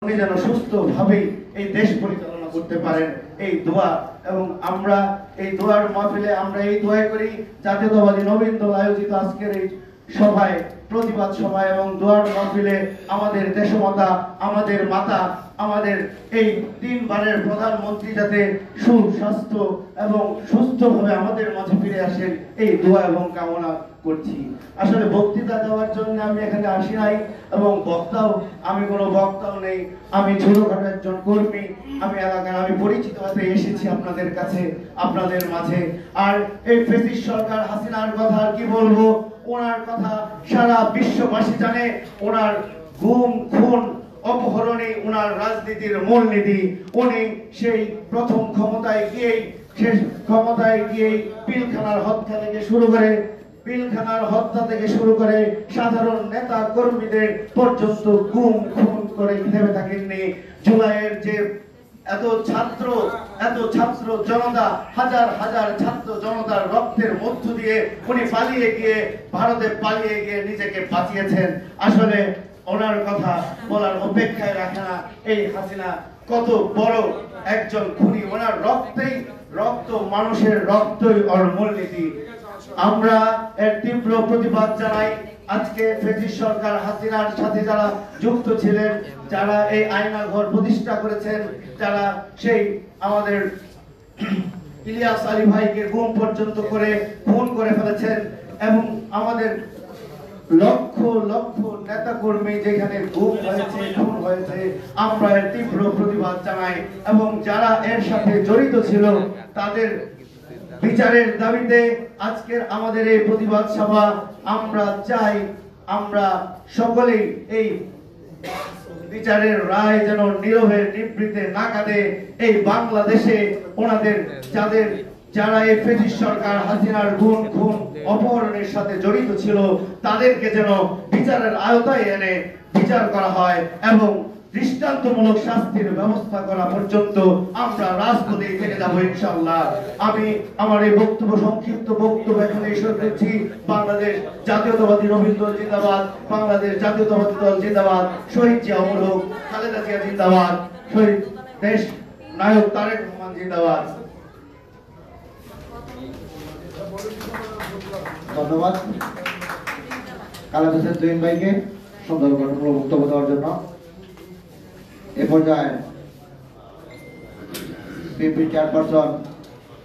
উনি যেন সুস্থভাবে এই দেশ পরিচালনা করতে পারেন, এই দোয়া। এবং আমরা এই দোয়ার মাহফিলে আমরা এই দোয়া করি, জাতীয়তাবাদী নবীন দল আয়োজিত আজকের এই সভায়, প্রতিবাদ সভায় এবং দোয়ার মাহফিলে আমাদের দেশমাতা, আমাদের মাতা, আমাদের এই 3 বারের প্রধানমন্ত্রী যাতে সুস্বাস্থ্য এবং সুস্থভাবে আমাদের মাঝে ফিরে আসেন, এই দোয়া এবং কামনা করছি। আসলে বক্তৃতা দেওয়ার জন্য আমি এখানে আসি নাই, এবং আমি কোনো বক্তাও নেই। আমি ছোটখাটো একজন কর্মী, আমি এলাকার, আমি পরিচিত হতে এসেছি আপনাদের কাছে, আপনাদের মাঝে। আর এই ফ্যাসিস্ট সরকার হাসিনার কথা আর কি বলবো, ওনার কথা সারা বিশ্ববাসী জানে। ওনার গুম, খুন, অপহরণে ওনার রাজনীতির মূলনীতি। উনি সেই প্রথম ক্ষমতায় গিয়েই, শেষ ক্ষমতায় গিয়েই পিলখানার হত্যা থেকে শুরু করে সাধারণ নেতা কর্মীদের পর্যন্ত গুম খুন করে থেমে থাকেননি। জুলাইয়ের যে এত ছাত্র জনতা, হাজার হাজার ছাত্র জনতার রক্তের মধ্য দিয়ে উনি ভারতে পালিয়ে গিয়ে নিজেকে বাঁচিয়েছেন। আসলে ওনার কথা বলার অপেক্ষায় রাখে না এই হাসিনা কত বড় একজন খুনি। ওনার রক্ত, মানুষের রক্তই ওর মূলনীতি। আমরা এর তীব্র প্রতিবাদ জানাই। আজকে ফ্যাসিস্ট সরকার হাসিনার সাথে যারা যুক্ত ছিলেন, যারা এই আয়নাঘর প্রতিষ্ঠা করেছেন, যারা সেই আমাদের ইলিয়াস আলী ভাইকে গুম পর্যন্ত করে খুন করে ফেলেছেন, এবং আমাদের লক্ষ লক্ষ নেতা কর্মী যেখানে গুম হয়েছে, খুন হয়েছে, আমরা এর তীব্র প্রতিবাদ জানাই। এবং যারা এর সাথে জড়িত ছিল তাদের বিচারের দাবিতে আজকের আমাদের এই প্রতিবাদ সভা। আমরা চাই, আমরা সকলেই এই বিচারের রায় যেন নীরবে নিবৃতে না কাঁদে। এই বাংলাদেশে ওনাদের যারা এই ফ্যাসিস্ট সরকার হাসিনার গুম, খুন, অপহরণের সাথে জড়িত ছিল, তাদেরকে যেন বিচারের আওতায় এনে বিচার করা হয় এবং দৃষ্টান্তমূলক শাস্তির ব্যবস্থা করা পর্যন্ত আমরা রাজপথে থেকে যাব ইনশাআল্লাহ। আমি আমার এই সংক্ষিপ্ত বক্তব্য এখানে শেষ করছি। বাংলাদেশ জাতীয়তাবাদী নবীন দল জিন্দাবাদ, বাংলাদেশ জাতীয়তাবাদী দল জিন্দাবাদ, শহীদ জিয়াউল হক, খালেদা জিয়া জিন্দাবাদ, শহীদ দেশ নায়ক তারেক রহমান জিন্দাবাদ। ধন্যবাদ কালাম হোসেন তুহিন ভাইকে সুন্দর গঠনমূলক বক্তব্য দেওয়ার জন্য। এ পর্যায়ে বিএনপি চেয়ারপারসন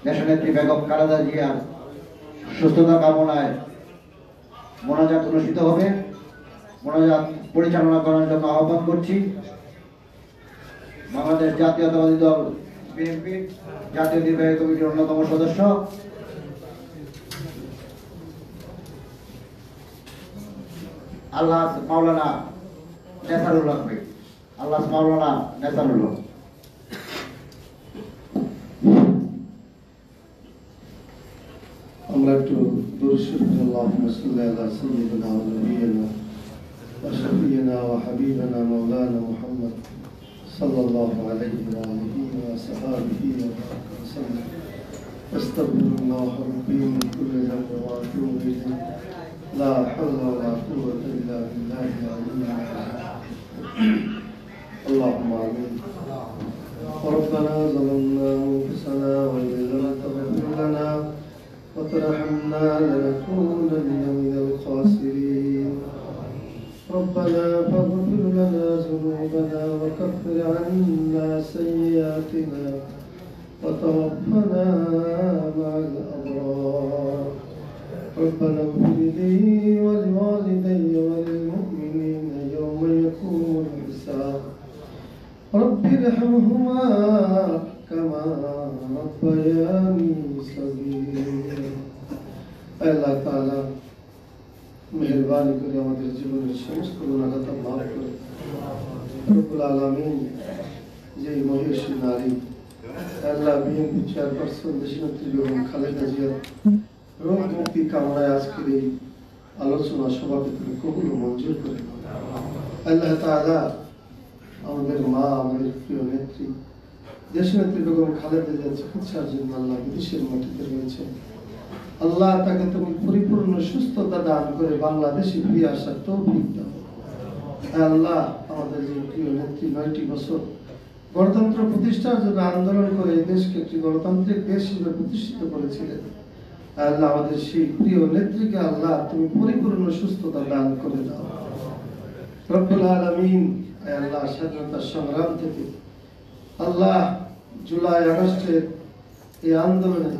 দেশনেত্রী বেগম খালেদা জিয়ার সুস্থতা কামনায় মোনাজাত অনুষ্ঠিত হবে। মোনাজাত পরিচালনা করার জন্য আহ্বান করছি বাংলাদেশ জাতীয়তাবাদী দল বিএনপি জাতীয় নির্বাহী কমিটির অন্যতম সদস্য আল্লাহ মাওলানা নেসারুল হক ভাই। আল্লাহ মাওলানা নেসারুল হক। আমরা একটু দুরূদ শরীফ আল্লাহুম্মা সাল্লি আলা সাইয়্যিদিনা ওয়া নাবিয়িনা ওয়া শাফিয়িনা ওয়া হাবিবিনা মাওলানা মুহাম্মদ সাল্লাল্লাহু আলাইহি ওয়া আলিহি ওয়া সাহবিহি ওয়া সাল্লাম। আস্তাগফিরুল্লাহ রাব্বি মিন কুল্লি যামবিন ওয়া আতুবু ইলাইহি। লা হাওলা ওয়া লা কুওয়াতা ইল্লা বিল্লাহিল আলিyyil আযীম। اللهم آمين. ربنا ظلمنا أنفسنا وإن لم تغفر لنا وترحمنا لنكونن من الخاسرين. ربنا فاغفر لنا ذنوبنا وكفر عنا سيئاتنا وتوفنا مع الأبرار. ربنا اغفر لي ولوالدي وللمؤمنين يوم يقوم الحساب. رب ارحمهما كما ربياني صغيرا. আল্লাহ তাআলা মেহেরবানি করে আমাদের জীবনের সমস্ত গুনাহগাতা মাফ করে রব্বুল আলামিন যে মহিষী নারী আল্লাহ বিএনপি চেয়ারপারসন দেশনেত্রী বেগম খালেদা জিয়া রোগ মুক্তি কামনায় আজকের এই আলোচনা সভাকে তুমি কবুল মঞ্জুর করে। আল্লাহ তাআলা আমাদের মা, আমাদের প্রিয় নেত্রী দেশনেত্রী বেগম খালেদা জিয়ার চিকিৎসার জন্য আল্লাহ বিদেশের মাটিতে রয়েছে। আল্লাহ তাকে তুমি পরিপূর্ণ সুস্থতা দান করে বাংলাদেশে ফিরে আসার তৌফিক দাও। আল্লাহ আমাদের যে প্রিয় নেত্রী 9টি বছর গণতন্ত্র প্রতিষ্ঠার জন্য আন্দোলন করে এই দেশকে একটি গণতান্ত্রিক দেশ হিসেবে প্রতিষ্ঠিত করেছিলেন। আল্লাহ আমাদের সেই প্রিয় নেত্রীকে আল্লাহ তুমি পরিপূর্ণ সুস্থতা দান করে দাও রব্বুল আলামিন। আল্লাহ স্বাধীনতার সংগ্রাম থেকে আল্লাহ জুলাই আগস্টের এই আন্দোলনে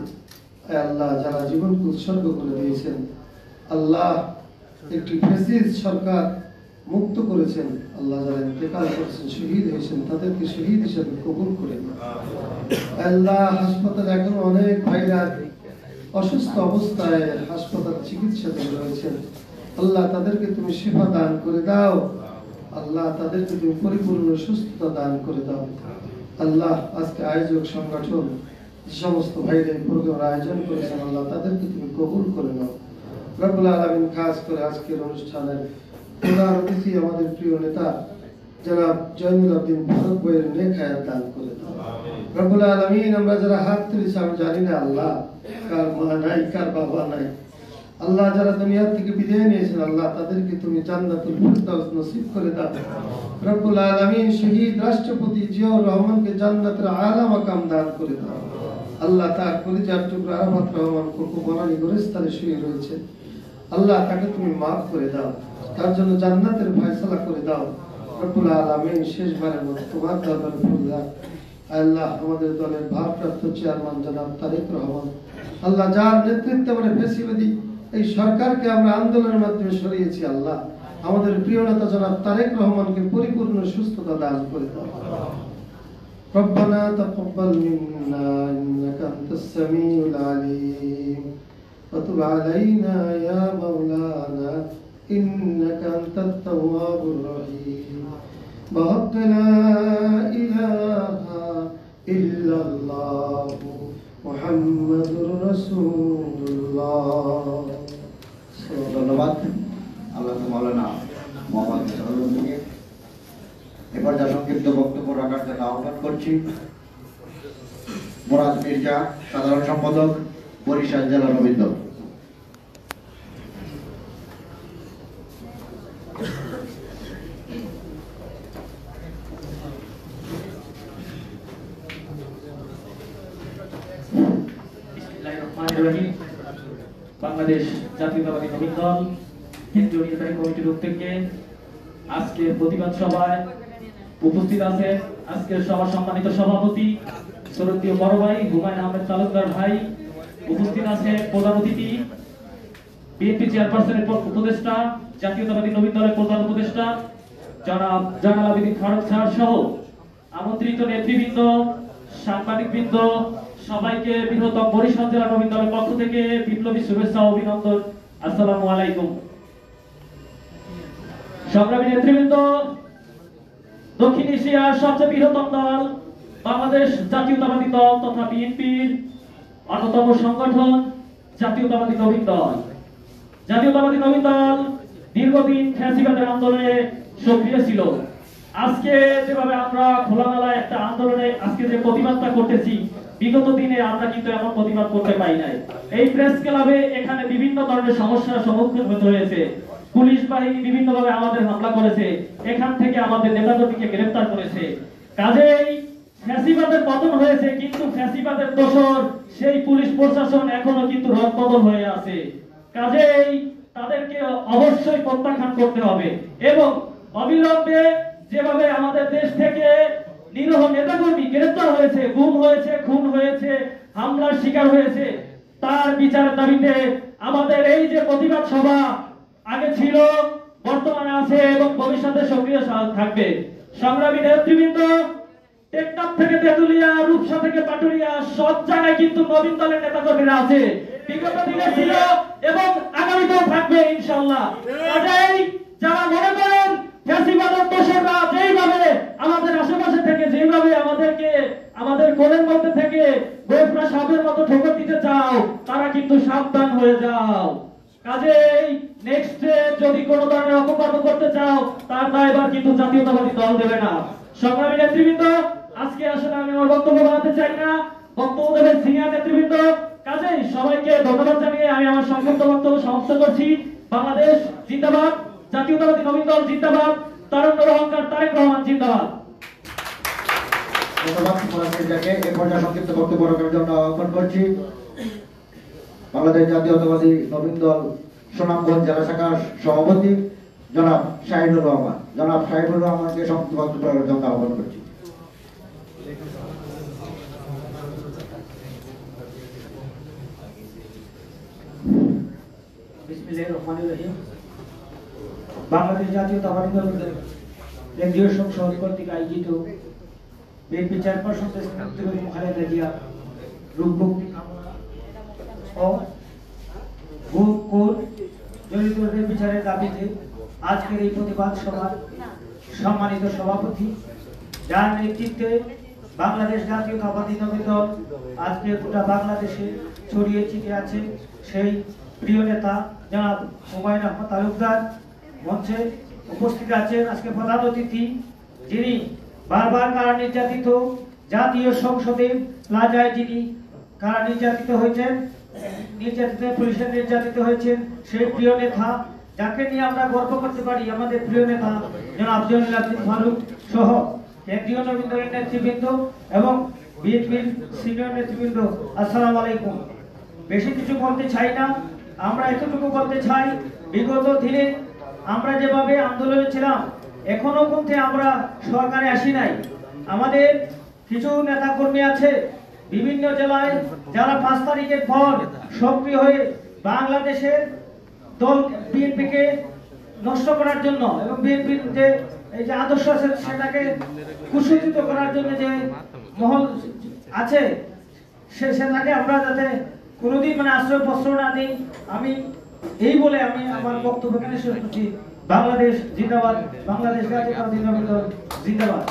আল্লাহ যারা জীবনকে উৎসর্গ করে দিয়েছেন, আল্লাহ একটি ফ্যাসিস্ট সরকার মুক্ত করেছেন, আল্লাহ যারা ইন্তেকাল করেছেন, শহীদ হয়েছেন, তাদেরকে শহীদ হিসেবে কবুল করে নিন। আল্লাহ হাসপাতালে এখন অনেক ভাইরা অসুস্থ অবস্থায় হাসপাতাল চিকিৎসাধীন রয়েছেন, আল্লাহ তাদেরকে তুমি শিফা দান করে দাও, আল্লাহ তাদেরকে তুমি পরিপূর্ণ সুস্থতা দান করে দাও। আল্লাহ আজকে আয়োজক সংগঠন যে সমস্ত ভাইরা এই প্রোগ্রামের আয়োজন করেছেন, আল্লাহ তাদেরকে তুমি কবুল করে নাও রব্বুল আলামিন। খাস করে আজকের অনুষ্ঠানের প্রধান অতিথি আমাদের প্রিয় নেতা জনাব জয়নুল আবদিন ফারুক ভাইয়ের নেক হায়াত দান করে দাও রব্বুল আলামিন। আমরা যারা হাত তুলেছি আমি জানি না আল্লাহ কার মা নাই কার বাবা নাই, আল্লাহ যারা দুনিয়া থেকে বিদায় নিয়েছেন আল্লাহ তাদেরকে তুমি জান্নাতুল ফিরদাউস নসিব করে দাও রব্বুল আলামিন। শহীদ রাষ্ট্রপতি জিয়াউর রহমানকে জান্নাতের আলা মাকাম দান করে দাও আল্লাহ। তার কলিজার টুকরা আরাফাত রহমান কোকো বনানী গোরস্থানে শুয়ে রয়েছে, আল্লাহ তাকে তুমি মাফ করে দাও, তার জন্য জান্নাতের ফয়সালা করে দাও রব্বুল আলামিন। শেষবারের মতো তোমার দরবারে ফুলদার আল্লাহ আমাদের দলের ভারপ্রাপ্ত চেয়ারম্যান জনাব তারেক রহমান, আল্লাহ যার নেতৃত্বে আমরা ফ্যাসিবাদী এই সরকারকে আমরা আন্দোলনের মাধ্যমে সরিয়েছি, আল্লাহ আমাদের প্রিয় নেতা জনাব তারেক রহমানকে পরিপূর্ণ সুস্থতা দান করে দাও। ربنا تقبل منا إنك أنت السميع العليم وتب علينا يا مولانا إنك أنت التواب الرحيم بحق لا إله إلا الله محمد رسول الله। ধন্যবাদ আল্লাহ মাওলানা মোহাম্মদ সরোয়ারকে। এবার যা সংক্ষিপ্ত বক্তব্য রাখার জন্য আহ্বান করছি মুরাদ মির্জা, সাধারণ সম্পাদক, বরিশাল জেলা রবীন্দ্র। বাংলাদেশ জাতীয়তাবাদী নবীন দল কেন্দ্রীয় নির্বাহী কমিটির উদ্যোগে আজকের প্রতিবাদ সভায় উপস্থিত আছে আজকের সভার সম্মানিত সভাপতি শরদীয় বড় ভাই হুমায়ুন আহমেদ তালুকদার ভাই, উপস্থিত আছে প্রধান অতিথি বিএনপি চেয়ারপারসনের উপদেষ্টা জাতীয়তাবাদী নবীন দলের প্রধান উপদেষ্টা জনাব জয়নুল আবেদিন ফারুক স্যার সহ আমন্ত্রিত নেতৃবৃন্দ, সাংবাদিকবৃন্দ, সবাইকে বৃহত্তম বরিশাল জেলা নবীন দলের পক্ষ থেকে বিপ্লবী শুভেচ্ছা ও অভিনন্দন। আসসালামু আলাইকুম। সংগ্রামী নেতৃবৃন্দ, দক্ষিণ এশিয়ার সবচেয়ে বৃহত্তম দল বাংলাদেশ জাতীয়তাবাদী দল তথা বিএনপির অন্যতম সংগঠন জাতীয়তাবাদী নবীন দল। জাতীয়তাবাদী নবীন দল দীর্ঘদিন ফ্যাসিবাদের আন্দোলনে সক্রিয় ছিল। আজকে যেভাবে আমরা খোলামেলায় একটা আন্দোলনে আজকে যে প্রতিবাদটা করতেছি, বিগত দিনে আমরা কিন্তু এমন প্রতিবাদ করতে পাই নাই। এই প্রেস ক্লাবে এখানে বিভিন্ন ধরনের সমস্যার সম্মুখীন হতে হয়েছে, পুলিশ বাহিনী বিভিন্নভাবে আমাদের হামলা করেছে, এখান থেকে আমাদের নেতাকর্মীকে গ্রেফতার করেছে। কাজেই ফ্যাসিবাদের পতন হয়েছে, কিন্তু ফ্যাসিবাদের দোসর সেই পুলিশ প্রশাসন এখনো কিন্তু রদবদল হয়ে আছে। কাজেই তাদেরকে অবশ্যই প্রত্যাখ্যান করতে হবে এবং অবিলম্বে যেভাবে আমাদের দেশ থেকে নিরীহ নেতাকর্মী গ্রেফতার হয়েছে, গুম হয়েছে, খুন হয়েছে, হামলার শিকার হয়েছে, তার বিচারের দাবিতে আমাদের এই যে প্রতিবাদ সভা আগে ছিল, বর্তমানে আছে এবং ভবিষ্যতে সক্রিয় থাকবে। সংগ্রামী নেতৃবৃন্দ, টেকনাফ থেকে তেতুলিয়া, রূপসা থেকে পাটুরিয়া সব জায়গায় কিন্তু নবীন দলের নেতাকর্মীরা আছে, বিগত দিনে ছিল এবং আগামীতেও থাকবে ইনশাআল্লাহ। কাজেই যারা মনে করেন ফ্যাসিবাদের দোসররা যেইভাবে আমাদের আশেপাশে থেকে যেইভাবে আমাদেরকে আমাদের কোলের মধ্যে থেকে গোফরা সাপের মতো ঠোকর দিতে চাও, তারা কিন্তু সাবধান হয়ে যাও। কাজেই নেক্সটে যদি কোনো ধরনের অপকর্ম করতে চাও, তার দায়ভার কিন্তু জাতীয়তাবাদী দল দেবে না। সংগ্রামী নেতৃবৃন্দ, আজকে আসলে আমি আমার বক্তব্য বাড়াতে চাই না, বক্তব্য দেবেন সিনিয়র নেতৃবৃন্দ। কাজেই সবাইকে ধন্যবাদ জানিয়ে আমি আমার সংক্ষিপ্ত বক্তব্য সমাপ্ত করছি। বাংলাদেশ জিন্দাবাদ, জাতীয়তাবাদী নবীন দল জিন্দাবাদ, তারুণ্যের অহংকার তারেক রহমান জিন্দাবাদ। ধন্যবাদ উপস্থিতকে। এ পর্যায়ে সংক্ষিপ্ত বক্তব্য রাখার জন্য আহ্বান করছি বাংলাদেশ জাতীয়তাবাদী নবীন দল সুনামগঞ্জ জেলা শাখার সভাপতি জনাব শাহিনুর রহমান। জনাব শাহিনুর রহমানকে সংক্ষিপ্ত বক্তব্য রাখার জন্য আহ্বান করছি। বিসমিল্লাহির রহমানির রহিম। বাংলাদেশ জাতীয়তাবাদী দলের কেন্দ্রীয় সংসদ কর্তৃক আয়োজিত বিএনপি চেয়ারপারসন বেগম খালেদা জিয়া রোগ মুক্তি কামনা ও ভুল কোর্ট জড়িতদের বিচারের দাবিতে আজকের এই প্রতিবাদ সভার সম্মানিত সভাপতি, যার নেতৃত্বে বাংলাদেশ জাতীয়তাবাদী নবীন দল আজকে গোটা বাংলাদেশে ছড়িয়ে ছিটিয়ে আছে, সেই প্রিয় নেতা জনাব হুমায়ুন আহমদ তালুকদার মঞ্চে উপস্থিত আছেন। আজকে প্রধান অতিথি, যিনি বারবার কারা নির্যাতিত, জাতীয় সংসদে প্লাজায় যিনি কারা নির্যাতিত হয়েছেন, পুলিশের নির্যাতিত হয়েছেন, সেই প্রিয় নেতা, যাকে নিয়ে আমরা গর্ব করতে পারি, আমাদের প্রিয় নেতা জনাব জলিল আব্দিন ফারুক সহ কেন্দ্রীয় নবীন দলের নেতৃবৃন্দ এবং বিএনপির সিনিয়র নেতৃবৃন্দ, আসসালামু আলাইকুম। বেশি কিছু বলতে চাই না, আমরা এতটুকু বলতে চাই, বিগত দিনে আমরা যেভাবে আন্দোলনে ছিলাম, এখনো কিন্তু আমরা সরকারে আসি নাই। আমাদের কিছু নেতা কর্মী আছে বিভিন্ন জেলায়, যারা 5 তারিখের পর সক্রিয় হয়ে বাংলাদেশের দল বিএনপিকে নষ্ট করার জন্য এবং বিএনপির যে এই যে আদর্শ আছে সেটাকে কুসংস্কৃত করার জন্য যে মহল আছে, সেটাকে আমরা যাতে কোনোদিন আশ্রয় প্রশ্রয় না দিই, আমি এই বলে আমি আমার বক্তব্য এখানে শেষ করছি। বাংলাদেশ জিন্দাবাদ, বাংলাদেশ জাতীয়তাবাদী নবীন দল জিন্দাবাদ।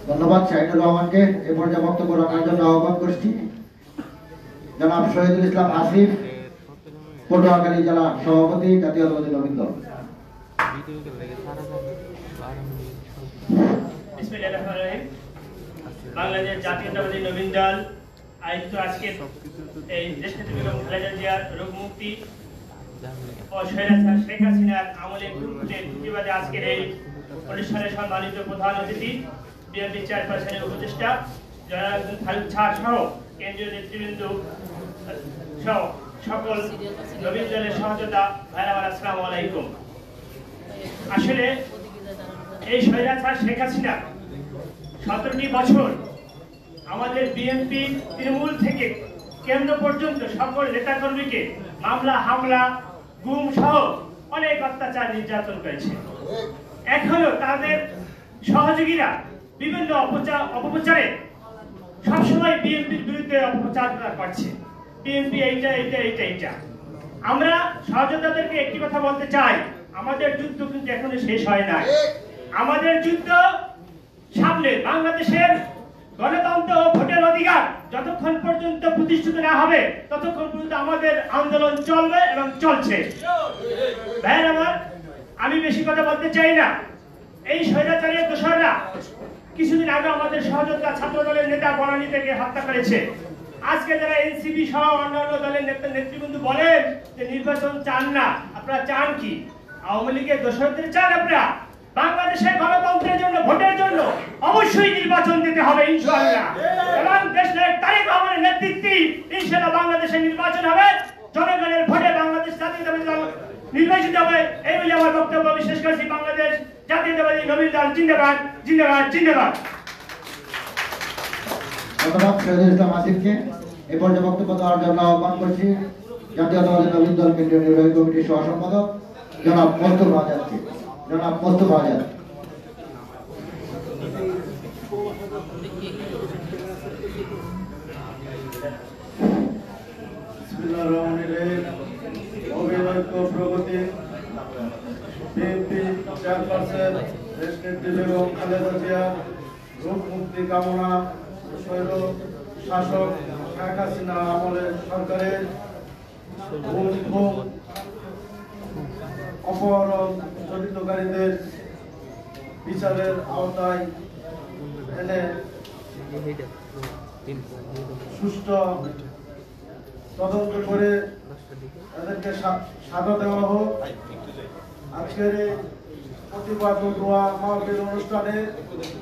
ধন্যবাদ শাহিনুর রহমানকে। এ পর্যায়ে বক্তব্য রাখার জন্য আহ্বান করছি জনাব শহীদুল ইসলাম আসিফ, পটুয়াখালী জেলা সভাপতি, জাতীয়তাবাদী নবীন দল। বিসমিল্লাহির রহমানির রহিম। বাংলাদেশ জাতীয়তাবাদী নবীন দল আয়োজিত আজকে এই দেশনেত্রী বেগম খালেদা জিয়ার রোগ মুক্তি ও স্বৈরাচার শেখ হাসিনার আমলের প্রতিবাদে আজকের এই অনুষ্ঠানে সম্মানিত প্রধান অতিথি বিএনপি চেয়ারপারসনের উপদেষ্টা জনাব ফারুক সহ কেন্দ্রীয় নেতৃবৃন্দ সহ সকল নবীন দলের সহযোদ্ধা ভাইরা, আসসালামু আলাইকুম। আসলে এই স্বৈরাচার শেখ হাসিনা 17টি বছর আমাদের বিএনপি তৃণমূল থেকে কেন্দ্র পর্যন্ত সকল নেতাকর্মীকে মামলা, হামলা, গুম সহ অনেক অত্যাচার নির্যাতন করেছে। এখনো তাদের সহযোগীরা বিভিন্ন অপপ্রচারে সবসময় বিএনপির বিরুদ্ধে অপপ্রচার করছে, বিএনপি এইটা। আমরা সহযোদ্ধাদেরকে একটি কথা বলতে চাই, আমাদের যুদ্ধ কিন্তু এখনো শেষ হয় নাই। আমাদের যুদ্ধ সামনে। বাংলাদেশের গণতন্ত্র ও ভোটের অধিকার যতক্ষণ পর্যন্ত প্রতিষ্ঠিত না হবে ততক্ষণ পর্যন্ত আমাদের আন্দোলন চলবে এবং চলছে। ভাইয়ের আমার, আমি বেশি কথা বলতে চাই না। এই স্বৈরাচারের দোসররা কিছুদিন আগে আমাদের সহযোদ্ধা ছাত্র দলের নেতা বনানী থেকে হত্যা করেছে। আজকে যারা এনসিপি সহ অন্যান্য দলের নেতৃবৃন্দ বলেন যে নির্বাচন চান না, আপনারা চান কি? আওয়ামী লীগের দোসরদের চান আপনারা? বাংলাদেশের গণতন্ত্রের জন্য, ভোটের জন্য অবশ্যই নির্বাচন দিতে হবে ইনশাআল্লাহ, এবং দেশের তারেক রহমানের নেতৃত্বে ইনশাআল্লাহ বাংলাদেশে নির্বাচন হবে, জনগণের ভোটে বাংলাদেশ জাতীয়তাবাদী দল নির্বাচিত হবে। এই বলে আমার বক্তব্য বিশেষ করছি। বাংলাদেশ জাতীয়তাবাদী নবীন দল জিন্দাবাদ, জিন্দাবাদ, জিন্দাবাদ। ধন্যবাদ শহীদুল ইসলাম আসিফকে। এ পর্যায়ে বক্তব্য দেওয়ার জন্য আহ্বান করছি জাতীয়তাবাদী নবীন দল কেন্দ্রীয় নির্বাহী কমিটির সহ সম্পাদক জনাব মোস্তফা আজাদকে। জনাব মোস্তফা আজাদ। বিসমিল্লাহির রহমানির রহিম। অবিলম্ব প্রগতি বিএনপি চেয়ারপারসন দেশনেত্রী বেগম খালেদা জিয়া রোগ মুক্তি কামনা, স্বৈর শাসক শেখ হাসিনা আমলের সরকারের অপহরণ জড়িতকারীদের বিচারের আওতায় এনে সুষ্ঠু তদন্ত করে তাদেরকে সাজা দেওয়া হোক আজকের এই প্রতিবাদ দোয়া মাহফিল অনুষ্ঠানে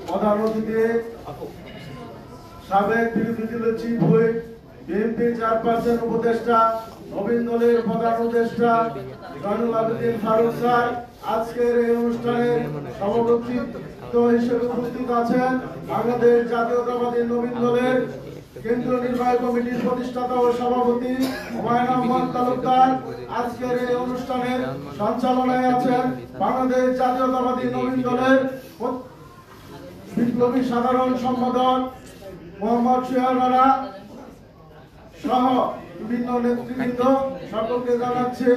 প্রধান অতিথি সাবেক বিরোধী চিফ হুইপ বিএনপি চেয়ারপারসন উপদেষ্টা নবীন দলের প্রধান উপদেষ্টা জয়নুল আবেদিন ফারুক স্যার আজকের এই অনুষ্ঠানে সভাপতিত্ব হিসেবে উপস্থিত আছেন বাংলাদেশ জাতীয়তাবাদী নবীন দলের কেন্দ্রীয় নির্বাহী কমিটির প্রতিষ্ঠাতা ও সভাপতি হুমায়ুন আহমদ তালুকদার। আজকের এই অনুষ্ঠানের সঞ্চালনায় আছেন বাংলাদেশ জাতীয়তাবাদী নবীন দলের বিপ্লবী সাধারণ সম্পাদক মোহাম্মদ শিহাব রানা সহ বিভিন্ন নেতৃবৃন্দ। সকলকে জানাচ্ছে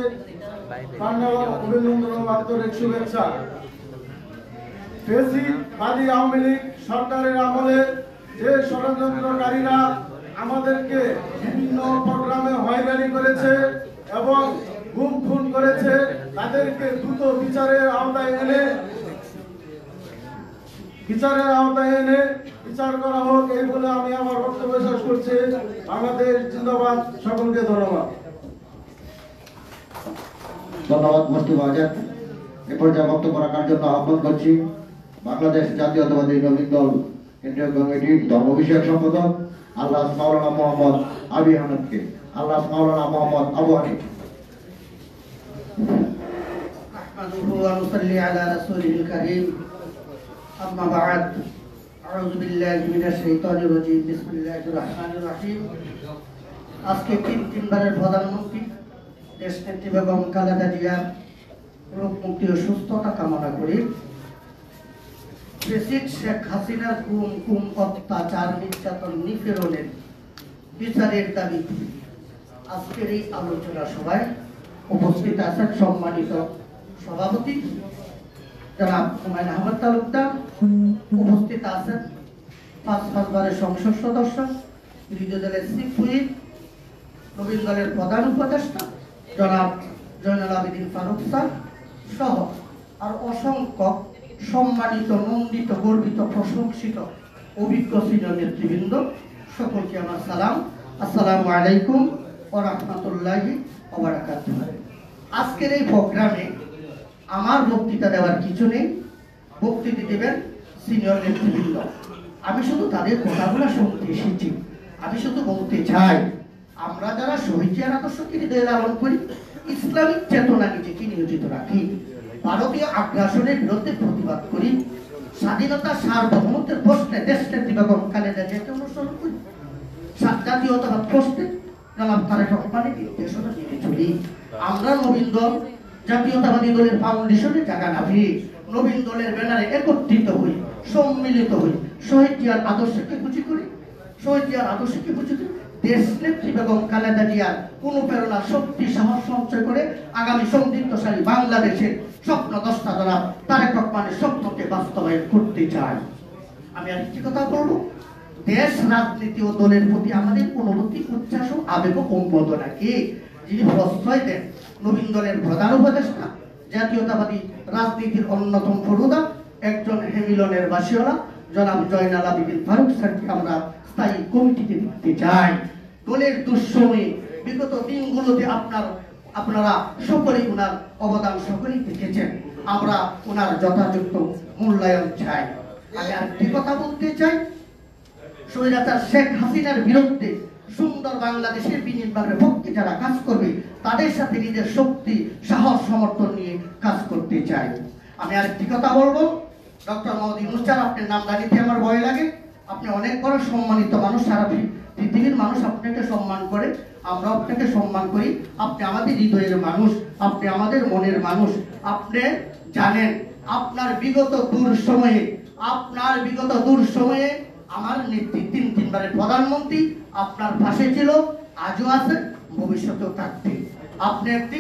পান্ডাল অভিনন্দন ও আন্তরিক শুভেচ্ছা। ফেসিবাদী আওয়ামী লীগ সরকারের আমলে যে ষড়যন্ত্রকারীরা আমাদেরকে বিভিন্ন প্রোগ্রামে হয়রানি করেছে এবং গুম খুন করেছে তাদেরকে দ্রুত বিচারের আওতায় এনে বিচার করা হোক এই বলে আমি আমার বক্তব্য শেষ করছি। বাংলাদেশ জিন্দাবাদ। সকলকে ধন্যবাদ। ধন্যবাদ মুস্তাফা আজাদ। এ পর্যায়ে বক্তব্য রাখার জন্য আহ্বান করছি বাংলাদেশ জাতীয়তাবাদী নবীন দল কেন্দ্রীয় কমিটির ধর্ম বিষয়ক সম্পাদক আল্লাহ মাওলানা মোহাম্মদ আবি হানিফকে। আল্লাহ মাওলানা মোহাম্মদ আবু হানিফ। نحمده ونصلي على رسوله الكريم أما بعد أعوذ بالله من الشيطان الرجيم بسم الله الرحمن الرحيم আজকে তিনবারের প্রধানমন্ত্রী দেশনেত্রী বেগম খালেদা জিয়ার রোগ মুক্তি ও সুস্থতা কামনা করি। প্রেসিডেন্ট শেখ হাসিনার গুম অত্যাচার নির্যাতন নিপীড়নের বিচারের দাবি আজকের এই আলোচনা সভায় উপস্থিত আছেন সম্মানিত সভাপতি জনাব হুমায়ুন আহমদ তালুকদার, উপস্থিত আছেন ৫ বারের সংসদ সদস্য বিরোধী দলের চিফ হুইপ নবীন দলের প্রধান উপদেষ্টা জনাব জয়নুল আবেদিন ফারুক স্যার সহ আর অসংখ্য সম্মানিত নন্দিত গর্বিত প্রশংসিত অভিজ্ঞ সিনিয়র নেতৃবৃন্দ, সকলকে আমার সালাম। আসসালামু আলাইকুম ওয়া রাহমাতুল্লাহি ওয়া বারাকাতুহু। আজকের এই প্রোগ্রামে আমার বক্তৃতা দেওয়ার কিছু নেই, বক্তৃতা দেবেন সিনিয়র নেতৃবৃন্দ। আমি শুধু তাদের কথাগুলো শুনতে এসেছি। আমি শুধু বলতে চাই, আমরা যারা শহীদের আদর্শকে হৃদয়ে লালন করি, ইসলামিক চেতনা নিজেকে নিয়োজিত রাখি, ভারতীয় আগ্রাসনের বিরুদ্ধে প্রতিবাদ করি, স্বাধীনতা সার্বভৌমত্বের প্রশ্নে দেশনেত্রী বেগম খালেদা জিয়াকে অনুসরণ করি, জাতীয়তাবাদ প্রশ্নে জনাব তারেক রহমানের নির্দেশনা মেনে চলি। আমরা নবীন দল জাতীয়তাবাদী দলের ফাউন্ডেশনে জায়গা না পেয়ে নবীন দলের ব্যানারে একত্রিত হই, সম্মিলিত হই, শহীদ জিয়ার আদর্শকে পুঁজি করি, শহীদ জিয়ার আদর্শকে পুঁজি করি দেশনেত্রী বেগম খালেদা জিয়ার অনুপ্রেরণা শক্তি সাহস সঞ্চয় করে আগামী সমৃদ্ধশালী বাংলাদেশের স্বপ্ন দশটা জনাব তারেক রহমানের স্বপ্নকে বাস্তবায়ন করতে চাই। আমি আরেকটি কথা বলবো, দেশ রাজনীতি ও দলের প্রতি আমাদের অনুভূতি উচ্ছ্বাস ও আবেগ ও কম্পনাকে যিনি প্রশ্রয় দেন নবীন দলের প্রধান উপদেষ্টা জাতীয়তাবাদী রাজনীতির অন্যতম ফরুদা একজন হেমিলনের বাসিওয়ালা জনাব জয়নুল আবেদিন ফারুক স্যারকে আমরা স্থায়ী কমিটিতে দেখতে চাই। দলের দুঃসময়ে বিগত দিনগুলোতে আপনারা সকলেই ওনার অবদান সকলেই দেখেছেন। আমরা ওনার যথাযথ মূল্যায়ন চাই। আমি আরেকটি কথা বলতে চাই, স্বৈরাচার শেখ হাসিনার বিরুদ্ধে সুন্দর বাংলাদেশের বিনির্মাণের পক্ষে যারা কাজ করবে তাদের সাথে নিজের শক্তি সাহস সমর্থন নিয়ে কাজ করতে চাই। আমি আরেকটি কথা বলবো, ডক্টর মোহাম্মদ ইউনূস স্যার, আপনার নাম জানিতে আমার ভয় লাগে। আপনি অনেক বড় সম্মানিত মানুষ, সারা পৃথিবীর মানুষ আপনাকে সম্মান করে, আমরা আপনাকে সম্মান করি। আপনি আমাদের হৃদয়ের মানুষ, আপনি আমাদের মনের মানুষ। আপনি জানেন আপনার বিগত দূর সময়ে আমার নেতৃত্বে তিনবারের প্রধানমন্ত্রী আপনার পাশে ছিল, আজও আছে, ভবিষ্যতেও থাকবে। আপনি একটি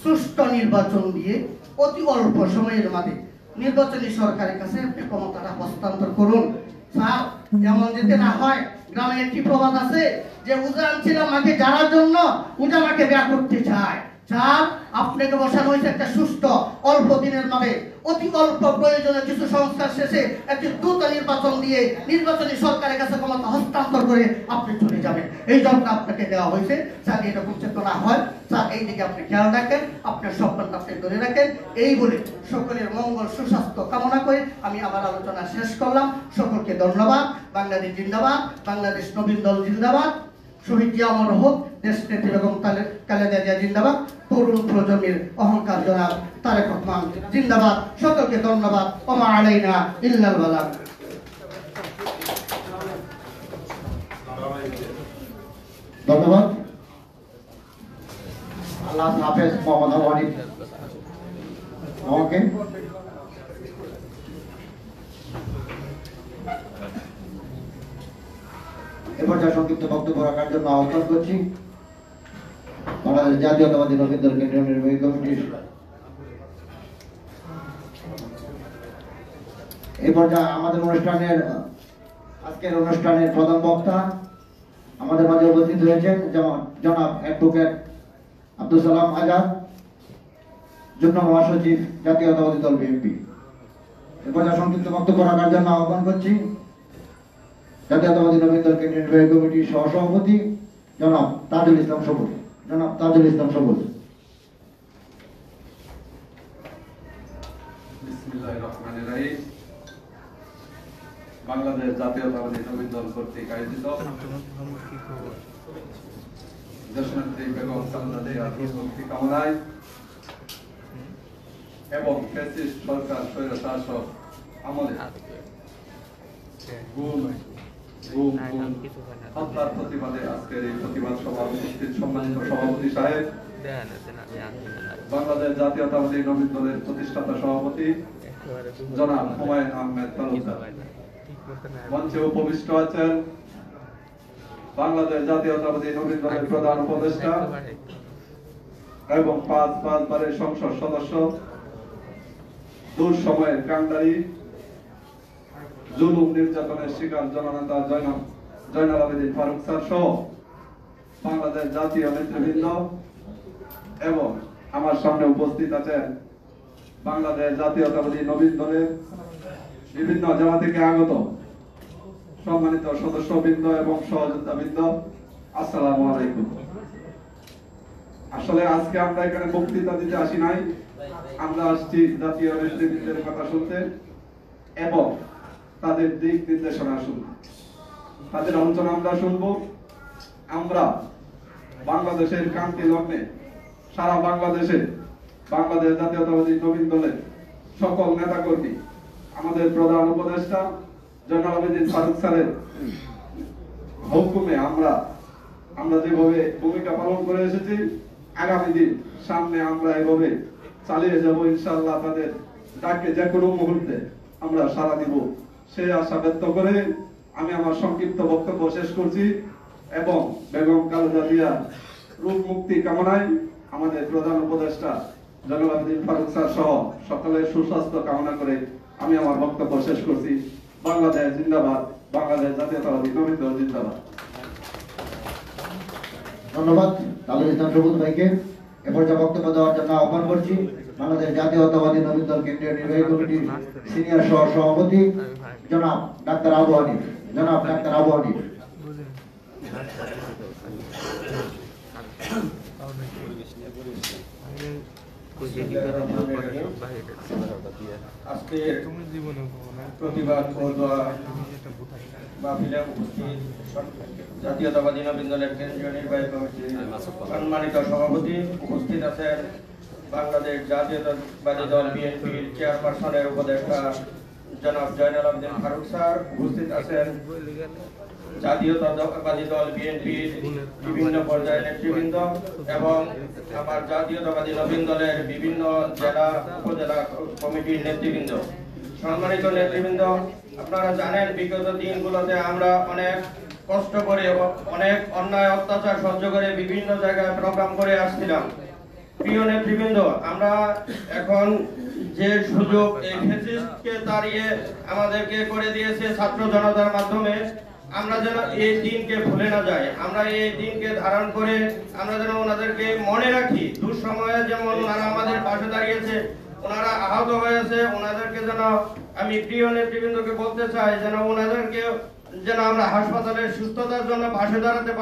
সুষ্ঠু নির্বাচন দিয়ে অতি অল্প সময়ের মধ্যে নির্বাচনী সরকারের কাছে আপনি ক্ষমতাটা হস্তান্তর করুন। স্যার, এমন যেতে না হয়, গ্রামে একটি প্রবাদ আছে যে উজা আনছিলাম মাকে জানার জন্য, উজা মাকে বিয়া করতে চায়। স্যার, আপনাকে বসানো হয়েছে একটা সুষ্ঠু অল্প দিনের মধ্যে অতি অল্প প্রয়োজনে কিছু সংস্কার শেষে একটি দ্রুত নির্বাচন দিয়ে দিয়ে নির্বাচনী সরকারের কাছে ক্ষমতা হস্তান্তর করে আপনি চলে যাবেন। এই জন্য আপনাকে দেওয়া হয়েছে, যাতে এরকম চেতনা হয়, যাতে এই দিকে আপনি খেয়াল রাখেন, আপনার স্বপ্নটা আপনি ধরে রাখেন। এই বলে সকলের মঙ্গল সুস্বাস্থ্য কামনা করে আমি আমার আলোচনা শেষ করলাম। সকলকে ধন্যবাদ। বাংলাদেশ জিন্দাবাদ, বাংলাদেশ নবীন দল জিন্দাবাদ, শহীদ জিয়া অমর হোক, দেশ নেত্রী বেগম খালেদা জিয়া জিন্দাবাদ, তরুণ প্রজন্মের অহংকার জনাব তারেক রহমান জিন্দাবাদ। সকলকে ধন্যবাদ। ওমা আলাইনা ইল্লাল বালাগ। ধন্যবাদ। আল্লাহ হাফেজ মোহাম্মদ আবু হানিফ আমাকে। এবার যা সংক্ষিপ্ত বক্তব্য রাখার জন্য আহ্বান করছি বাংলাদেশ জাতীয়তাবাদী নবীন দল কেন্দ্রীয় নির্বাহী কমিটির এই পর্যায়ে আমাদের আজকের অনুষ্ঠানের প্রধান বক্তা আমাদের মাঝে উপস্থিত হয়েছেন জনাব অ্যাডভোকেট আব্দুল সালাম আজাদ, যুগ্ম মহাসচিব জাতীয়তাবাদী দল বিএনপি। এই পর্যায়ে সংক্ষিপ্ত বক্তব্য রাখার জন্য আহ্বান করছি জাতীয়তাবাদী নবীন দল কেন্দ্রীয় নির্বাহী কমিটির সহসভাপতি জনাব তাজুল ইসলাম সবুজ। বিসমিল্লাহির রহমানির রহিম। বাংলাদেশ জাতীয়তাবাদী নবীন দল কর্তৃক আয়োজিত দেশনেত্রী বেগম খালেদা জিয়ার মুক্তি কামনায় এবং ফ্যাসিস্ট সরকার স্বৈরশাসক আমলে হত্যার প্রতিবাদে আজকের এই প্রতিবাদ সভা উপস্থিত সম্মানিত সভাপতি সাহেব, বাংলাদেশ জাতীয়তাবাদী নবীন দলের প্রতিষ্ঠাতা সভাপতি জনাব হুমায়ুন আহমেদ তালুকদার, মঞ্চে উপবিষ্ট আছেন বাংলাদেশ জাতীয়তাবাদী নবীন দলের প্রধান উপদেষ্টা এবং 5 বারের সংসদ সদস্য, দূর সময়ের কান্ডারি, জুলুম নির্যাতনের শিকার জননেতা জয়নাল আবেদিন ফারুক স্যার সহ বাংলাদেশ জাতীয় নেতৃবৃন্দ এবং আমার সামনে উপস্থিত আছেন বাংলাদেশ জাতীয়তাবাদী নবীন দলের বিভিন্ন জেলা থেকে আগত সম্মানিত সদস্যবৃন্দ এবং সহযোদ্ধাবৃন্দ, আসসালামু আলাইকুম। আসলে আজকে আমরা এখানে বক্তৃতা দিতে আসি নাই, আমরা আসছি জাতীয় নেতৃবৃন্দের কথা শুনতে এবং তাদের দিক নির্দেশনা শুনতে, তাদের আলোচনা আমরা শুনবো। আমরা বাংলাদেশের ক্রান্তি লগ্নে সারা বাংলাদেশে বাংলাদেশ জাতীয়তাবাদী নবীন দলের সকল নেতাকর্মী, আমাদের প্রধান উপদেষ্টা জয়নাল আবেদিন ফারুক স্যারের হুকুমে আমরা যেভাবে ভূমিকা পালন করে এসেছি, আগামী দিন সামনে আমরা এভাবে চালিয়ে যাব ইনশাআল্লাহ। তাদের ডাকে যে কোনো মুহূর্তে আমরা সাড়া দিব, সেই আশা ব্যক্ত করে আমি আমার সংক্ষিপ্ত বক্তব্য শেষ করছি এবং বেগম খালেদা জিয়ার রূপ মুক্তি কামনায় আমাদের প্রধান উপদেষ্টা জয়নাল আবেদিন ফারুক স্যার সহ সকলের সুস্বাস্থ্য কামনা করে আমি আমার বক্তব্য শেষ করছি। বাংলাদেশ জিন্দাবাদ, বাংলাদেশ জাতীয়তাবাদী নবীন দল জিন্দাবাদ। ধন্যবাদ তাজুল ইসলাম সবুজ ভাইকে। এরপর যা বক্তব্য দেওয়ার জন্য আহ্বান করছি বাংলাদেশ জাতীয়তাবাদী নবীন দল কেন্দ্রীয় নির্বাহী কমিটির সিনিয়র সহ সভাপতি জনাব ডাক্তার আবু হানিফ। আজকে প্রতিবাদ মাহফিলে উপস্থিত জাতীয়তাবাদী নবীন দলের কেন্দ্রীয় নির্বাহী কমিটির সম্মানিত সভাপতি, উপস্থিত আছেন বাংলাদেশ জাতীয়তাবাদী দল বিএনপির চেয়ারপারসনের উপদেষ্টা জনাব জয়নাল আবেদিন ফারুক স্যার, উপস্থিত আছেন জাতীয়তাবাদী দল বিএনপির বিভিন্ন পর্যায়ের নেতৃবৃন্দ এবং আমার জাতীয়তাবাদী নবীন দলের বিভিন্ন জেলা উপজেলা কমিটির নেতৃবৃন্দ। সম্মানিত নেতৃবৃন্দ, আপনারা জানেন বিগত দিনগুলোতে আমরা অনেক কষ্ট করে অনেক অন্যায় অত্যাচার সহ্য করে বিভিন্ন জায়গায় প্রোগ্রাম করে আসছিলাম। প্রিয় নেতৃবৃন্দ, আমরা এখন যে সুযোগ এই ফ্যাসিস্টকে তাড়িয়ে আমাদেরকে করে দিয়েছে ছাত্র জনতার মাধ্যমে, আমরা যেন এই দিনকে ভুলে না যাই। আমরা এই দিনকে ধারণ করে আমরা যেন ওনাদেরকে মনে রাখি। দুঃসময়ে যেমন ওনারা আমাদের পাশে দাঁড়িয়েছে, ওনারা আহত হয়েছে, ওনাদেরকে যেন আমি প্রিয় নেতৃবৃন্দকে বলতে চাই যেন ওনাদেরকে যেন আমরা হাসপাতালে সুস্থতার জন্য পাশে দাঁড়াতে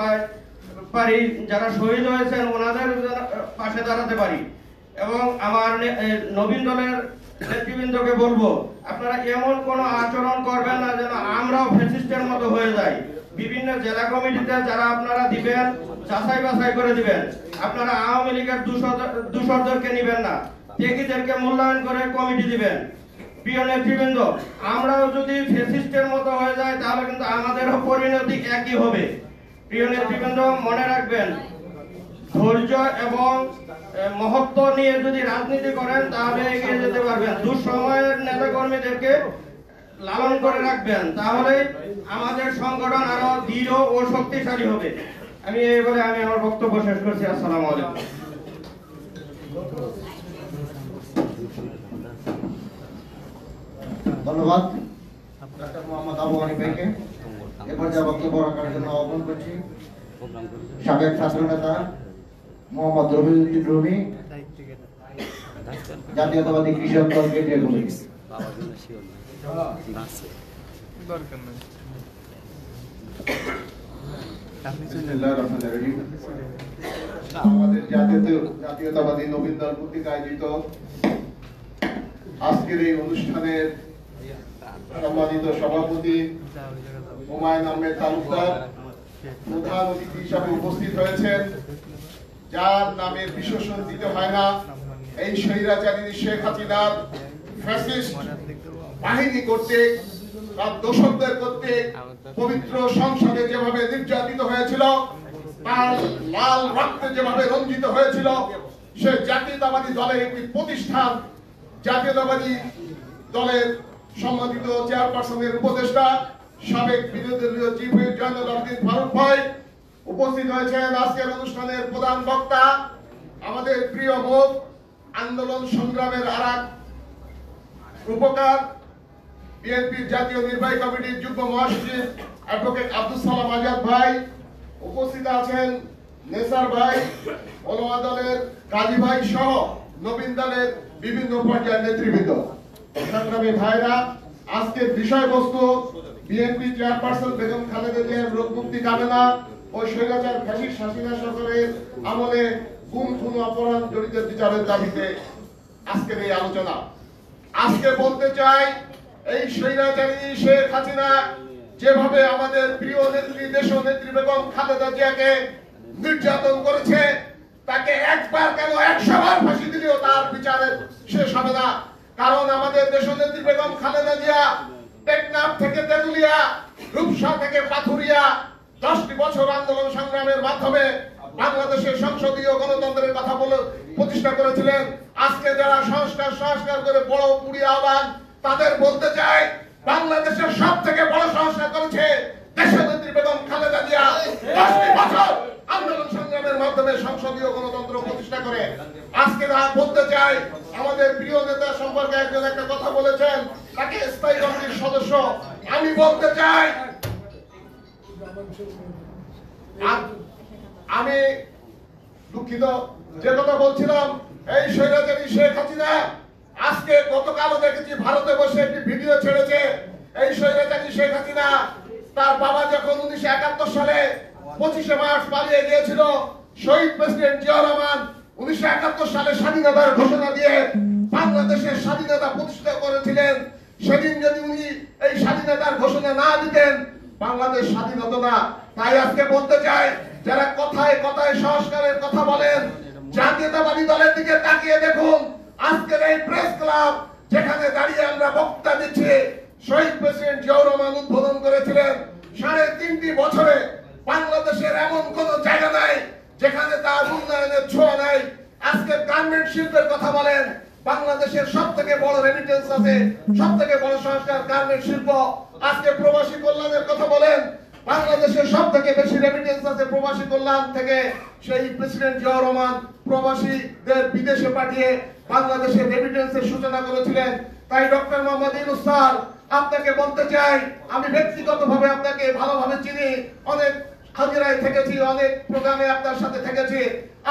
পারি, যারা শহীদ হয়েছেন ওনাদের পাশে দাঁড়াতে পারি। এবং আমার নবীন দলের নেতৃবৃন্দকে বলবো, আপনারা এমন কোনো আচরণ করবেন না যেন আমরাও ফ্যাসিস্টের মতো হয়ে যাই। বিভিন্ন জেলা কমিটিতে যারা আপনারা দিবেন যাচাই বাছাই করে দিবেন। আপনারা আওয়ামী লীগের দূষরদেরকে নিবেন না, ত্যাগীদেরকে মূল্যায়ন করে কমিটি দিবেন। প্রিয় নেতৃবৃন্দ, আমরাও যদি ফ্যাসিস্টের মতো হয়ে যায় তাহলে কিন্তু আমাদেরও পরিণতি একই হবে। প্রিয় নেতৃবৃন্দ, মনে রাখবেন, ধৈর্য এবং মহত্ব নিয়ে যদি রাজনীতি করেন তাহলে এগিয়ে যেতে পারবেন। দুঃসময়ের নেতাকর্মীদেরকে লালন করে রাখবেন, তাহলে আমাদের সংগঠন আরো দৃঢ় ও শক্তিশালী হবে। আমি এই বলে আমি আমার বক্তব্য শেষ করছি। আসসালামু আলাইকুম। ধন্যবাদ ডাক্তার মোহাম্মদ আবু হানিফ ভাইকে। এরপর যা বক্তব্য রাখার জন্য আহ্বান করছি সাবেক ছাত্র নেতা মোহাম্মদ রবিউদ্দিন রুমি, জাতীয়তাবাদী কৃষক দল কেন্দ্রীয় কমিটি। আমাদের জাতীয়তাবাদী নবীন দল কর্তৃক আয়োজিত আজকের এই অনুষ্ঠানের সম্মানিত সভাপতি হুমায়ুন আহমেদ তালুকদার প্রধান অতিথি হিসাবে উপস্থিত হয়েছেন, যার নামের বিশেষণ দিতে হয় না। এই স্বৈরাচারী শেখ হাসিনার ফ্যাসিস্ট বাহিনী কর্তৃক তার দোষকদের কর্তৃক পবিত্র সংসদে যেভাবে নির্যাতিত হয়েছিল, তার লাল রক্তে যেভাবে রঞ্জিত হয়েছিল, সে জাতীয়তাবাদী দলের একটি প্রতিষ্ঠান, জাতীয়তাবাদী দলের সম্মানিত চেয়ারপারসনের উপদেষ্টা সাবেক বিরোধী দলীয় চিফ হুইপ জয়নুল আবেদিন ফারুক ভাই উপস্থিত হয়েছেন। আজকের অনুষ্ঠানের প্রধান বক্তা আমাদের প্রিয় মুখ, আন্দোলন সংগ্রামের আরেক রূপকার, বিএনপির জাতীয় নির্বাহী কমিটির যুগ্ম মহাসচিব অ্যাডভোকেট আব্দুল সালাম আজাদ ভাই উপস্থিত আছেন, নেসার ভাই, ওলামা দলের কাজী ভাই সহ নবীন দলের বিভিন্ন পর্যায়ের নেতৃবৃন্দ। সংগ্রামী ভাইরা, আজকের বিষয়বস্তু বিএনপি চেয়ারপারসন বেগম খালেদা জিয়ার রোগ মুক্তি কামনা ও স্বৈরাচার ফ্যাসিস্ট হাসিনা সরকারের আমলে গুম খুন অপরাধ জড়িত বিচারের দাবিতে আজকের এই আলোচনা। আজকে বলতে চাই, এই স্বৈরাচারী শেখ হাসিনা যেভাবে আমাদের প্রিয় নেত্রী দেশ নেত্রী বেগম খালেদা জিয়াকে নির্যাতন করেছে, তাকে একবার কেন 100 বার ফাঁসি দিলেও তার বিচারের শেষ হবে না। কারণ আমাদের দেশ নেত্রী বেগম খালেদা জিয়া টেকনাফ থেকে তেতুলিয়া, রূপসা থেকে পাথুরিয়া 10টি বছর আন্দোলন সংগ্রামের মাধ্যমে বাংলাদেশের সংসদীয় গণতন্ত্রের কথা বলে প্রতিষ্ঠা করেছিলেন। আজকে যারা সংস্কার করে বড় পুড়ি আহ্বান, তাদের বলতে চাই, বাংলাদেশের সব থেকে বড় সংস্কার করেছে দেশনেত্রী বেগম খালেদা জিয়া। 10টি বছর আন্দোলন সংগ্রামের মাধ্যমে সংসদীয় গণতন্ত্র প্রতিষ্ঠা করে। আজকে বলতে চাই, আমাদের প্রিয় নেতা সম্পর্কে একজন একটা কথা বলেছেন, তাকে স্থায়ী কমিটির সদস্য। আমি বলতে চাই, আমি দুঃখিত, যে কথা বলছিলাম, এই স্বৈরাচারী শেখ হাসিনা আজকে গতকালও দেখেছি ভারতে বসে একটি ভিডিও ছেড়েছে। এই স্বৈরাচারী শেখ হাসিনা তার বাবা যখন 1971 সালে 25শে মার্চ পালিয়ে গিয়েছিল, শহীদ প্রেসিডেন্ট জিয়া রহমান 1971 সালে স্বাধীনতার ঘোষণা দিয়ে বাংলাদেশের স্বাধীনতা প্রতিষ্ঠা করেছিলেন। সেদিন যদি উনি এই স্বাধীনতার ঘোষণা না দিতেন, বাংলাদেশ স্বাধীন হতো না। তাই আজকে বলতে চাই, যারা কথায় কথায় সংস্কারের কথা বলেন, জাতীয়তাবাদী দলের দিকে তাকিয়ে দেখুন। আজকের এই প্রেস ক্লাব যেখানে দাঁড়িয়ে আমরা বক্তৃতা দিচ্ছি, শহীদ প্রেসিডেন্ট জিয়া রহমান উদ্বোধন করেছিলেন। 3.5 বছরে বাংলাদেশের এমন কোন জায়গা নাই যেখানে তার উন্নয়নের ছোঁয়া নাই। আজকে গার্মেন্ট শিল্পের কথা বলেন, বাংলাদেশের সব থেকে বড় রেমিটেন্স আছে, সব থেকে বড় সংস্কার গার্মেন্ট শিল্প। আজকে প্রবাসী কল্যাণের কথা বলেন, বাংলাদেশের সব থেকে বেশি রেমিটেন্স আছে প্রবাসী কল্যাণ থেকে। সেই প্রেসিডেন্ট জিয়া রহমান প্রবাসীদের বিদেশে পাঠিয়ে বাংলাদেশের রেমিটেন্সের সূচনা করেছিলেন। তাই ডক্টর মোহাম্মদ ইউনূস স্যার, আপনাকে বলতে চাই, আমি ব্যক্তিগতভাবে আপনাকে ভালোভাবে চিনি, অনেক হাজিরায় থেকেছি, অনেক প্রোগ্রামে আপনার সাথে থেকেছি।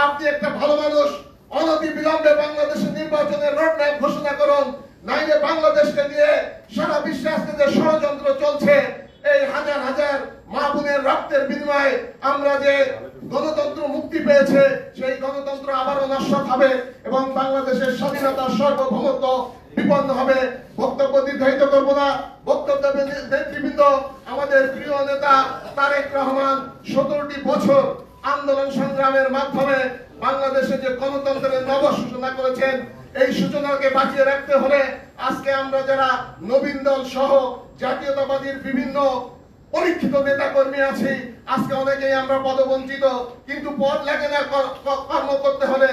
আপনি একটা ভালো মানুষ। অনতি বিলম্বে বাংলাদেশের নির্বাচনের রোডম্যাপ ঘোষণা করুন, নাইলে বাংলাদেশকে নিয়ে সারা বিশ্বে আজকে যে ষড়যন্ত্র চলছে, এই হাজার হাজার মা বোনের রক্তের বিনিময়ে আমরা যে গণতন্ত্র মুক্তি পেয়েছে, সেই গণতন্ত্র আবারও নস্যাৎ হবে এবং বাংলাদেশের স্বাধীনতার সার্বভৌমত্ব বিপন্ন হবে। বক্তব্য দীর্ঘায়িত করব না। বক্তব্য নেতৃবৃন্দ, আমাদের প্রিয় নেতা তারেক রহমান 17টি বছর আন্দোলন সংগ্রামের মাধ্যমে বাংলাদেশে যে গণতন্ত্রের নব সূচনা করেছেন, এই সূচনাকে বাঁচিয়ে রাখতে হলে আজকে আমরা যারা নবীন দল সহ জাতীয়তাবাদীর বিভিন্ন পরীক্ষিত নেতা কর্মী আছি, আজকে অনেকেই আমরা পদবঞ্চিত, কিন্তু পদ লাগে না, কর্ম করতে হলে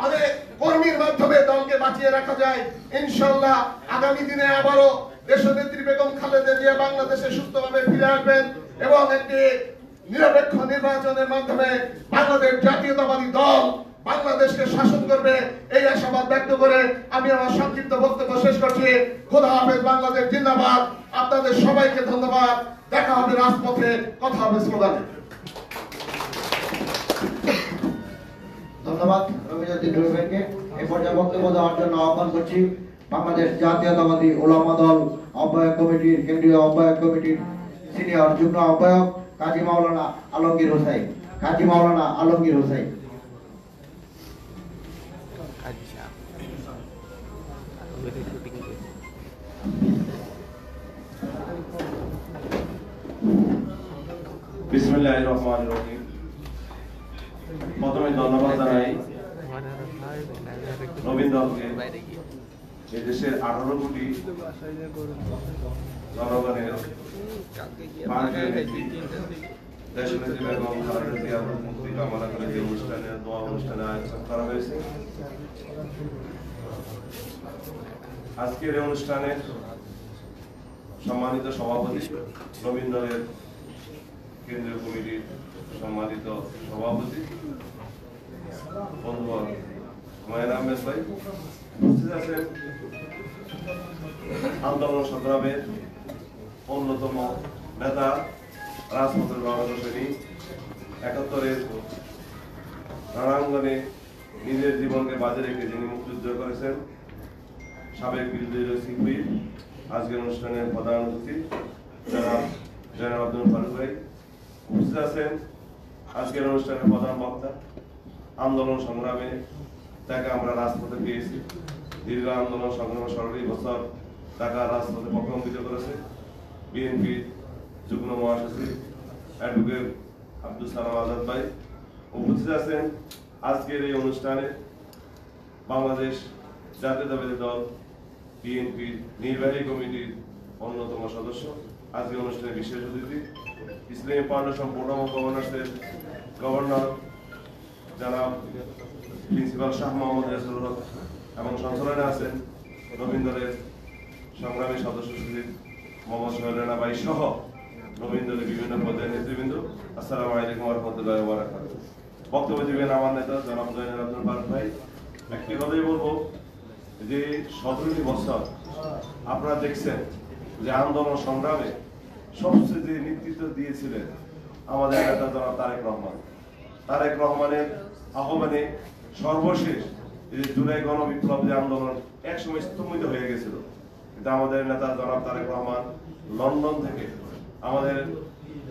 অনেক কর্মীর মাধ্যমে দলকে বাঁচিয়ে রাখা যায়। ইনশাআল্লাহ আগামী দিনে আবারও দেশনেত্রী বেগম খালেদা জিয়া বাংলাদেশে সুস্থভাবে ফিরে আসবেন এবং একটি নিরপেক্ষ নির্বাচনের মাধ্যমে বাংলাদেশ জাতীয়তাবাদী দল বাংলাদেশকে শাসন করবে, এই আশাবাদ ব্যক্ত করে আমি আমার সংক্ষিপ্ত বক্তব্য শেষ করছি। খোদা হাফেজ, বাংলাদেশ জিন্দাবাদ। আপনাদের সবাইকে ধন্যবাদ। দেখা হবে রাজপথে, কথা হবে স্লোগানে। ধন্যবাদ রবীন্দ্রনাথ ভাইকে। এই পর্যায়ে বক্তব্য দেওয়ার জন্য আহ্বান করছি বাংলাদেশ জাতীয়তাবাদী ওলামা দল আহ্বায়ক কমিটির কেন্দ্রীয় আহ্বায়ক কমিটির সিনিয়র যুগ্ম আহ্বায়ক কাজী মাওলানা আলমগীর হোসেন। কাজী মাওলানা আলমগীর হোসেন। বিসমিল্লাহির রহমানির রহিম। প্রথমে ধন্যবাদ জানাই নবীন দলকে, এই দেশের 18 কোটি জনগণের দেশনেত্রী বেগম খালেদা জিয়ার মুক্তি কামনা করে যে দোয়া অনুষ্ঠানে আয়োজন করা হয়েছে। আজকের এই অনুষ্ঠানের সম্মানিত সভাপতি, নবীন দলের কেন্দ্রীয় কমিটির সম্মানিত সভাপতি বন্ধু হুমায়ুন আহমেদ ভাই, উপস্থিত আছেন আন্দোলন সংগ্রামের অন্যতম নেতা, রাজপথের বাংলাদেশী 71-এর রণাঙ্গনে নিজের জীবনকে বাজে রেখে যিনি মুক্তিযুদ্ধ করেছেন, সাবেক বিরোধী সিপিবি, আজকের অনুষ্ঠানের প্রধান অতিথি জনাব আব্দুল ফারুক ভাই, উপস্থিত আছেন আজকের অনুষ্ঠানের প্রধান বক্তা। আন্দোলন সংগ্রামে তাকে আমরা রাজপথে পেয়েছি। দীর্ঘ আন্দোলন সংগ্রামে 17 বছর তাকে রাজপথে পক্ষাঙ্কিত করেছে বিএনপির যুগ্ম মহাসচিব অ্যাডভোকেট আব্দুল সালাম আজাদ ভাই। উপস্থিত আছেন আজকের এই অনুষ্ঠানে বাংলাদেশ জাতীয়তাবাদী দল বিএনপির নির্বাহী কমিটির অন্যতম সদস্য, আজকের অনুষ্ঠানে বিশেষ অতিথি ইসলামী ফাউন্ডেশন বোর্ড অফ গভর্নর্সের গভর্নর জনাব প্রিন্সিপাল শাহ মোহাম্মদ রেজুল হক এবং সঞ্চালনে আছেন নবীন দলের সংগ্রামী সদস্য সচিব মোহাম্মদ সোহেল রানা ভাই সহ নবীন দলের বিভিন্ন পর্যায়ের নেতৃবৃন্দ। আসসালামু আলাইকুম ওয়া রাহমাতুল্লাহি ওয়া বারাকাতুহু। বক্তব্য দিবেন আমার নেতা জনাব জয়নুল আব্দুল ফারুক ভাই। একটি কথাই বলবো যে 17টি বছর আপনারা দেখছেন যে আন্দোলন সংগ্রামে সবচেয়ে যে নেতৃত্ব দিয়েছিলেন আমাদের নেতা জনাব তারেক রহমান। তারেক রহমানের আহ্বানে সর্বশেষ এই জুলাই গণবিপ্লব যে আন্দোলন একসময় স্তম্ভিত হয়ে গেছিল, কিন্তু আমাদের নেতা জনাব তারেক রহমান লন্ডন থেকে আমাদের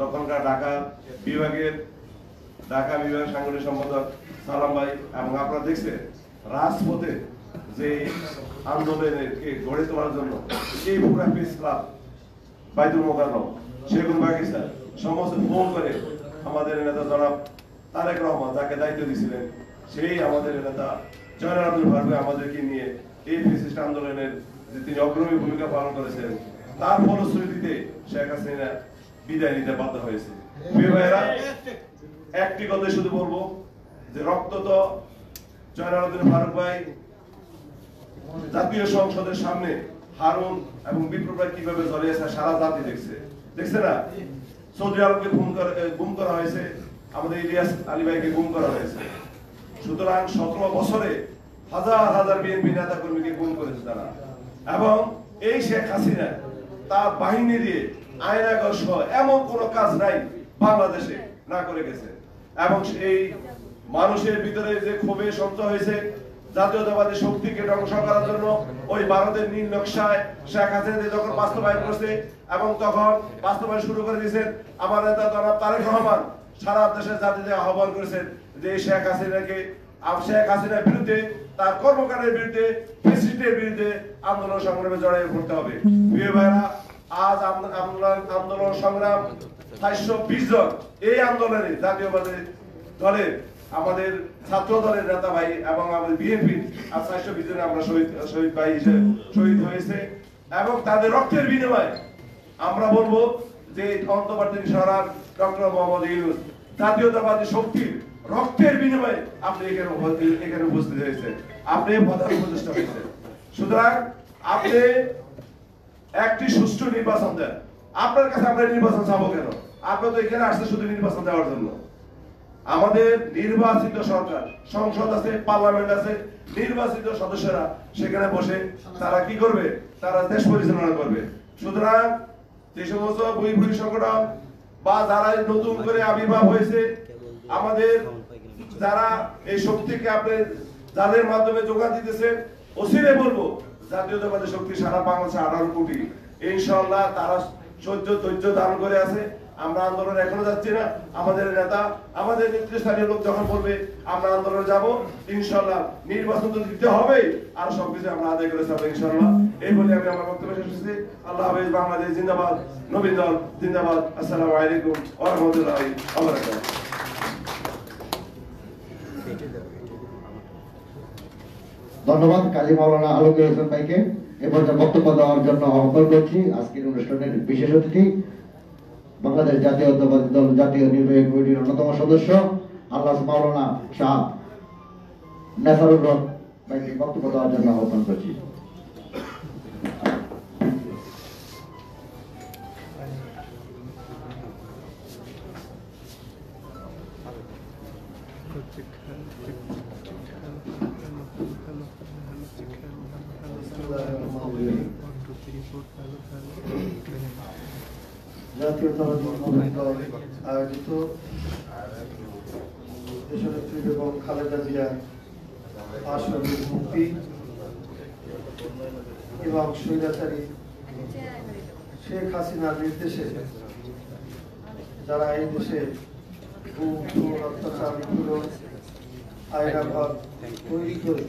তখনকার ঢাকা বিভাগের সাংগঠনিক সম্পাদক সালাম ভাই এবং আপনারা দেখছেন রাজপথে যে আন্দোলনকে গড়ে তোলার জন্য এই পুরা প্রেস ক্লাব, বাইতুল মোকাররম, সেগুন বাগিচা সমস্ত ফোন করে আমাদের নেতা জনাব তারেক রহমান যাকে দায়িত্ব দিয়েছিলেন, সেই আমাদের নেতা জয়নুল আব্দুল ফারুক আমাদেরকে নিয়ে এই ফ্যাসিস্ট আন্দোলনের যে তিনি অগ্রণী ভূমিকা পালন করেছেন, তার ফলশ্রুতিতে শেখ হাসিনা বিদায় নিতে বাধ্য হয়েছে। একটি কথা শুধু বলবো যে রক্তত জয়নুল আব্দুল ফারুক ভাই জাতীয় সংসদের সামনে হারুন এবং বিপ্লব ভাই কিভাবে জ্বলিয়েছে সারা জাতি দেখছে না। সৌদি আরবকে গুম করা হয়েছে, আমাদের ইলিয়াস আলী ভাইকে গুম করা হয়েছে। সুতরাং 17 বছরে হাজার হাজার বিএনপি নেতা কর্মীকে গুম করেছে তারা, এবং এই শেখ হাসিনা তার বাহিনী দিয়ে আয়নাঘর সহ এমন কোন কাজ নাই বাংলাদেশে না করে গেছে। এবং এই মানুষের ভিতরে যে ক্ষোভের সঞ্চয় হয়েছে, জাতীয়তাবাদী শক্তিকে ধ্বংস করার জন্য ওই ভারতের নীল নকশায় শেখ হাসিনা যখন বাস্তবায়ন করছে এবং তখন বাস্তবায়ন শুরু করে দিয়েছেন আমার নেতা জনাব তারেক রহমান সারা দেশের জাতিকে আহ্বান করেছেন যে শেখ হাসিনার বিরুদ্ধে তার কর্মকাণ্ডের বিরুদ্ধে ফ্যাসিস্টের বিরুদ্ধে আন্দোলন সংগ্রামে জড়িয়ে পড়তে হবে। প্রিয় ভাইরা, আজ আন্দোলন সংগ্রাম 420 জন এই আন্দোলনে জাতীয়বাদী দলের আমাদের ছাত্র দলের নেতা ভাই এবং আমাদের বিএনপি আর 420 জনে আমরা শহীদ ভাই হিসেবে শহীদ হয়েছে এবং তাদের রক্তের বিনিময়ে আমরা বলবো যে অন্তর্বর্তী সরকার ডক্টর মোহাম্মদ ইউনূস জাতীয়তাবাদী শক্তির রক্তের বিনিময়ে আপনি এখানে উপস্থিত হয়েছেন, আপনি প্রধান উপদেষ্টা হয়েছেন। সুতরাং আপনি একটি সুষ্ঠু নির্বাচন দেন। আপনার কাছে আমরা নির্বাচন চাবো কেন? আপনি তো এখানে আসছে শুধু নির্বাচন দেওয়ার জন্য। আমাদের নির্বাচিত সরকার, সংসদ আছে, পার্লামেন্ট আছে, নির্বাচিত সদস্যরা সেখানে বসে তারা কি করবে? তারা দেশ পরিচালনা করবে। সুতরাং যে সমস্ত বৈপ্লবিক সংগঠন বা যারা নতুন করে আবির্ভাব হয়েছে, আমাদের যারা এই শক্তিকে আপনি যাদের মাধ্যমে যোগান দিতেছেন, অচিরে বলবো জাতীয়তাবাদী শক্তি সারা বাংলাদেশে 18 কোটি, ইনশাআল্লাহ তারা ধৈর্য ধারণ করে আছে। আমরা আন্দোলন এখনো যাচ্ছি না। আমাদের নেতা, আমাদের নেতৃস্থানীয় লোক যখন বলবে আমরা আন্দোলনে যাব, ইনশাআল্লাহ নির্বাচন তো দিতে হবে, আর সবকিছু আমরা আদায় করে যাবো ইনশাআল্লাহ। এই বলে আমি আমার বক্তব্য শেষ করছি। আল্লাহ হাফেজ। বাংলাদেশ জিন্দাবাদ, নবীন দল জিন্দাবাদ। আসসালামু আলাইকুম ওয়া রাহমাতুল্লাহি ওয়া বারাকাতুহু। ধন্যবাদ কাজী মাওলানা আলমগীর হোসেন ভাইকে এবার বক্তব্য দেওয়ার জন্য আহ্বান করছি। আজকের অনুষ্ঠানের বিশেষ অতিথি বাংলাদেশ জাতীয়তাবাদী দল জাতীয় নির্বাহী কমিটির অন্যতম সদস্য আল্লাহ মাওলানা শাহ নেসারুর রহমান ভাইকে বক্তব্য দেওয়ার জন্য আহ্বান করছি। জাতীয়তাবাদী নবীন দল আয়োজিত দেশনেত্রী বেগম খালেদা জিয়ার আসনের মুক্তি এবং স্বৈরাচারী শেখ হাসিনার নির্দেশে যারা এই দেশে অত্যাচার, নিপীড়ন, আইনাঘর তৈরি করে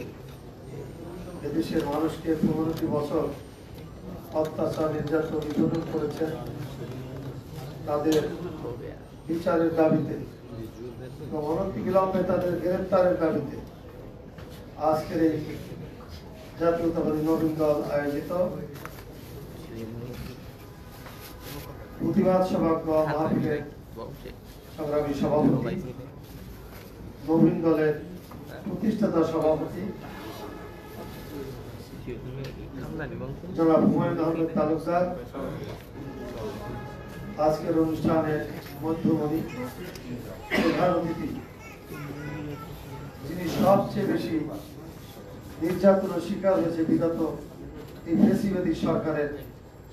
এদেশের মানুষকে 15টি বছর অত্যাচার, নির্যাতন, নিপীড়ন করেছেন, তাদের বিচারের দাবিতে এবং অনতিবিলম্বে তাদের গ্রেফতারের দাবিতে আজকের এই জাতীয়তাবাদী নবীন দল আয়োজিত প্রতিবাদ সভা মাহফিলের সংগ্রামী সভাপতি, নবীন দলের প্রতিষ্ঠাতা সভাপতি জনাব হুমায়ুন আহমেদ তালুকদার, আজকের অনুষ্ঠানের মধ্যমণি প্রধান অতিথি, যিনি সবচেয়ে বেশি নির্যাতনের শিকার হয়েছে বিগত এই ফ্যাসিবাদী সরকারের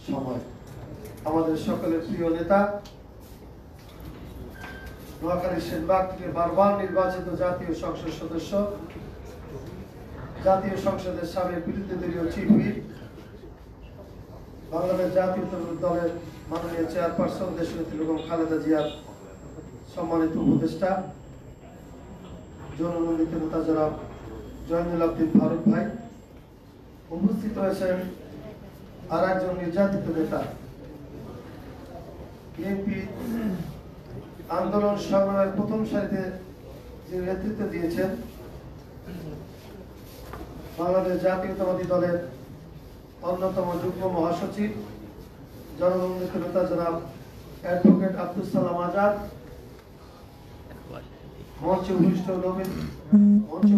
সময়, আমাদের সকলের প্রিয় নেতা, নোয়াখালী সেনবাগ থেকে বারবার নির্বাচিত জাতীয় সংসদ সদস্য, জাতীয় সংসদের সাবেক বিরোধী দলীয় চিফ হুইপ, বাংলাদেশ জাতীয়তাবাদী দলের মাননীয় চেয়ারপারসন দেশনেত্রী বেগম খালেদা জিয়ার সম্মানিত উপদেষ্টা, জনমন্ডিত নেতা জনাব জয়নুল আবদিন ফারুক ভাই, উপস্থিত হয়েছেন আর একজন নির্যাতিত নেতা, বিএনপি আন্দোলন সংগ্রামের প্রথম সারিতে যিনি নেতৃত্ব দিয়েছেন, বাংলাদেশ জাতীয়তাবাদী দলের অন্যতম যুগ্ম মহাসচিব, জনমন্ডিত নেতা জনাব অ্যাডভোকেট আব্দুল সালাম আজাদ, মঞ্চে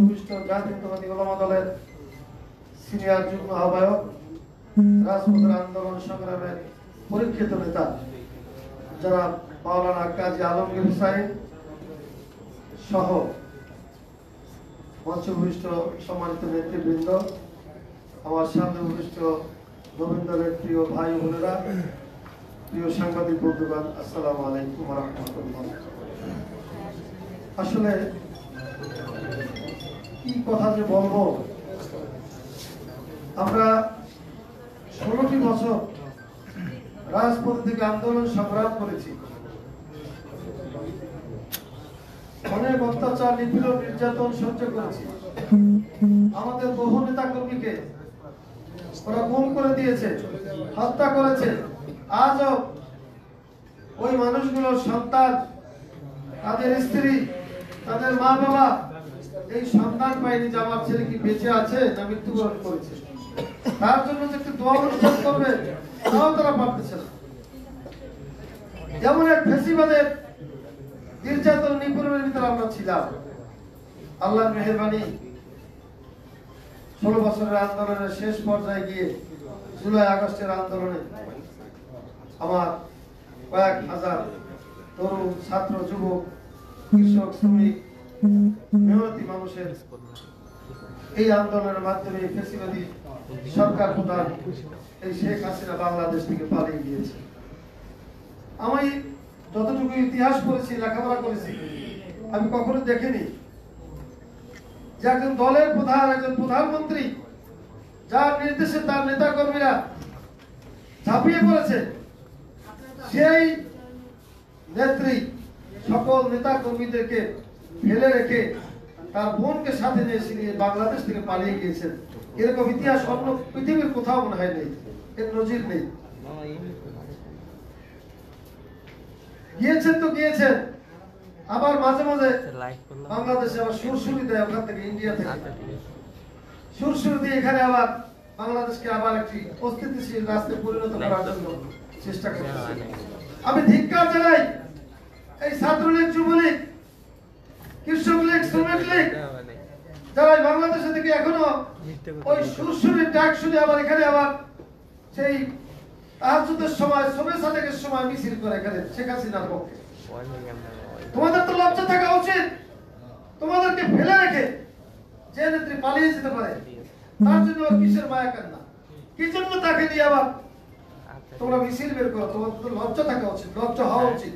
উপবিষ্ট জাতীয়তাবাদী ওলামা দলের সিনিয়র যুগ্ম আহ্বায়ক, রাজপথের আন্দোলন সংগ্রামের পরীক্ষিত নেতা জনাব মাওলানা কাজী আলমগীর হুসাইন সহ মঞ্চে উপবিষ্ট সম্মানিত নেতৃবৃন্দ, আমার সামনে উপবিষ্ট নবীন দলের প্রিয় ভাই বোনেরা, প্রিয় সাংবাদিক বন্ধুগণ, আসসালামু আলাইকুম ওয়া রাহমাতুল্লাহ। আসলে কি কথা যে বলবো। আমরা 16টি বছর রাজপথ থেকে আন্দোলন সংগ্রাম করেছি, অনেক অত্যাচার, নিপীড়ন, নির্যাতন সহ্য করেছি। আমাদের বহু নেতা কর্মীকে ওরা গুম করে দিয়েছে, হত্যা করেছে। আজও ওই মানুষগুলোর সন্তান, তাদের স্ত্রী, তাদের মা বাবা এই সন্তান পায়নি যে আমার ছেলে কি বেঁচে আছে না মৃত্যুবরণ করেছে। তার জন্য যে একটু দোয়া অনুষ্ঠিত করবে তাও তারা পারতেছে না। যেমন এক ফেসিবাদের নির্যাতন, নিপীড়নের ভিতরে আমরা ছিলাম। আল্লাহর মেহেরবানি 16 বছরের আন্দোলনের শেষ পর্যায়ে গিয়ে জুলাই আগস্টের আন্দোলনে আমার কয়েক হাজার তরুণ, ছাত্র, যুবক, কৃষক, শ্রমিক, মেহনতি মানুষের এই আন্দোলনের মাধ্যমে ফেসিবাদী সরকার প্রধান এই শেখ হাসিনা বাংলাদেশ থেকে পালিয়ে গিয়েছে। আমি যতটুকু ইতিহাস পড়েছি, লেখাপড়া করেছি, আমি কখনো দেখিনি যে একজন দলের প্রধান, একজন প্রধানমন্ত্রী যার নির্দেশে তার নেতা কর্মীরা ঝাঁপিয়ে পড়েছে, সেই নেত্রী সকল নেতা কর্মীদেরকে ফেলে রেখে তার বোনকে সাথে নিয়ে বাংলাদেশ থেকে পালিয়ে গিয়েছেন। এরকম ইতিহাস অন্য পৃথিবীর কোথাও মনে হয় নেই, এর নজির নেই। গিয়েছেন তো গিয়েছেন, আবার মাঝে মাঝে বাংলাদেশে আবার সুরসুরি দেয়, ওখান থেকে ইন্ডিয়া থেকে সুরসুরি দিয়ে এখানে আবার বাংলাদেশকে আবার একটি অস্তিত্বশীল রাষ্ট্রে পরিণত করার জন্য চেষ্টা করছে। আমি ধিক্কার জানাই এই ছাত্রলীগ, যুবলীগ, কৃষক লীগ, শ্রমিক লীগ যারা বাংলাদেশে থেকে এখনো ওই সুরসুরির ডাক শুনে আবার এখানে আবার সেই তাহাজ্জুদের সময়, শবে সাদেকের সময় মিছিল করে এখানে শেখ হাসিনার পক্ষে। তোমাদের তো লজ্জা থাকা উচিত। তোমাদেরকে ফেলে রেখে যে নেত্রী পালিয়ে যেতে পারে তার জন্য কিসের মায়া কান্না, কি জন্য তাকে নিয়ে আবার তোমরা মিছিল বের করো? তোমাদের তো লজ্জা থাকা উচিত, লজ্জা হওয়া উচিত।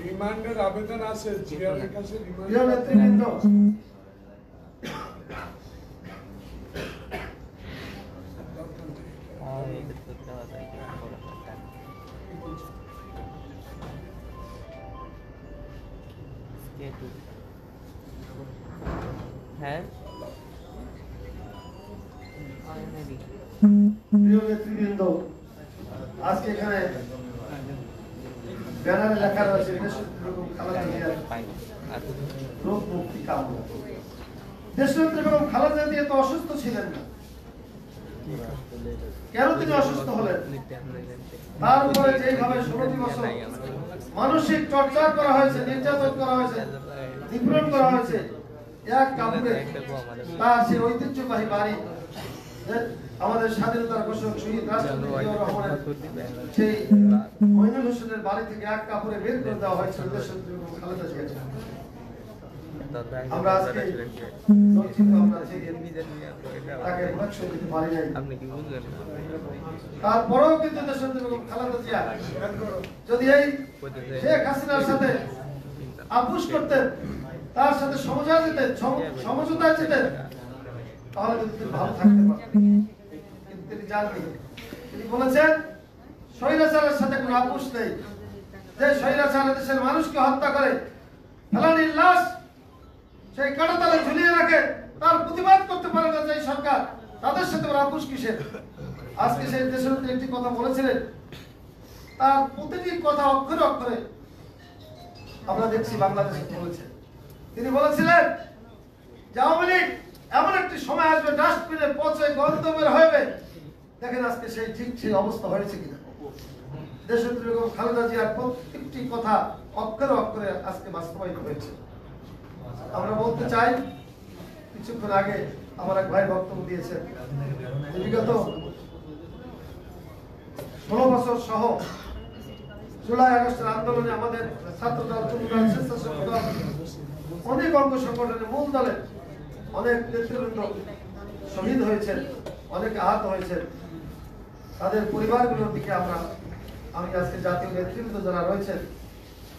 রিমান্ডের আবেদন আছে জিয়ারের কাছে। প্রিয় নেতৃবৃন্দ, প্রিয় নেতৃবৃন্দ, আজকে এখানে ব্যানারে লেখা রয়েছে দেশনেত্রী খালেদা জিয়ার রোগ মুক্তি কামনা। দেশনেত্রী বেগম খালেদা জিয়া তো অসুস্থ ছিলেন না, কেন তিনি অসুস্থ হলেন? তার উপরে যেভাবে 16টি বছর মানসিক টর্চার করা হয়েছে, নির্যাতন করা হয়েছে, নিপীড়ন করা হয়েছে, এক কাপড়ে তার সেই ঐতিহ্যবাহী বাড়ি, আমাদের স্বাধীনতার ঘোষক শহীদ রাষ্ট্রপতি জিয়াউর রহমানের সেই মইনুল হোসেনের বাড়ি থেকে এক কাপড়ে বের করে দেওয়া হয়েছিল দেশনেত্রী বেগম খালেদা জিয়াকে। আমরা আজকে দুঃখিত, আমরা তাকে প্রোটেকশন দিতে পারি নাই। তারপরেও কিন্তু দেশনেত্রী বেগম খালেদা জিয়া যদি এই শেখ হাসিনার সাথে আপোষ করতেন, তার সাথে সমঝোতায় যেতেন, তাহলে কিন্তু তিনি ভালো থাকতে পারতেন। কিন্তু তিনি জানতেন, তিনি বলেছেন স্বৈরাচারের সাথে কোনো আপোষ নেই। যে স্বৈরাচার দেশের মানুষকে হত্যা করে, ফেলানির লাশ সেই কাঁটাতালে ঝুলিয়ে রাখে, তার প্রতিবাদ করতে পারে না যে সরকার, তাদের সাথে ওর আপোষ কিসের? আজকে সেই দেশের একটি কথা বলেছিলেন, তার প্রতিটি কথা অক্ষরে অক্ষরে আমরা দেখছি বাংলাদেশে বলেছে। তিনি বলেছিলেন যে আওয়ামী লীগ এমন একটি সময় আসবে, ডাস্টবিনে পচে গন্ধ বের হবে। দেখেন আজকে সেই ঠিক সেই অবস্থা হয়েছে কিনা। দেশনেত্রী বেগম খালেদা জিয়ার প্রত্যেকটি কথা অক্ষরে অক্ষরে আজকে বাস্তবায়িত হয়েছে। আমরা বলতে চাই, কিছুক্ষণ আগে আমার এক ভাই বক্তব্য দিয়েছেন, বিগত 16 বছর সহ জুলাই আগস্টের আন্দোলনে আমাদের ছাত্রদল, যুবদল, স্বেচ্ছাসেবক দল, অনেক অঙ্গ সংগঠনের মূল দলের অনেক নেতৃবৃন্দ শহীদ হয়েছেন, অনেকে আহত হয়েছেন। তাদের পরিবারগুলোর দিকে আমি আজকে জাতীয় নেতৃবৃন্দ যারা রয়েছেন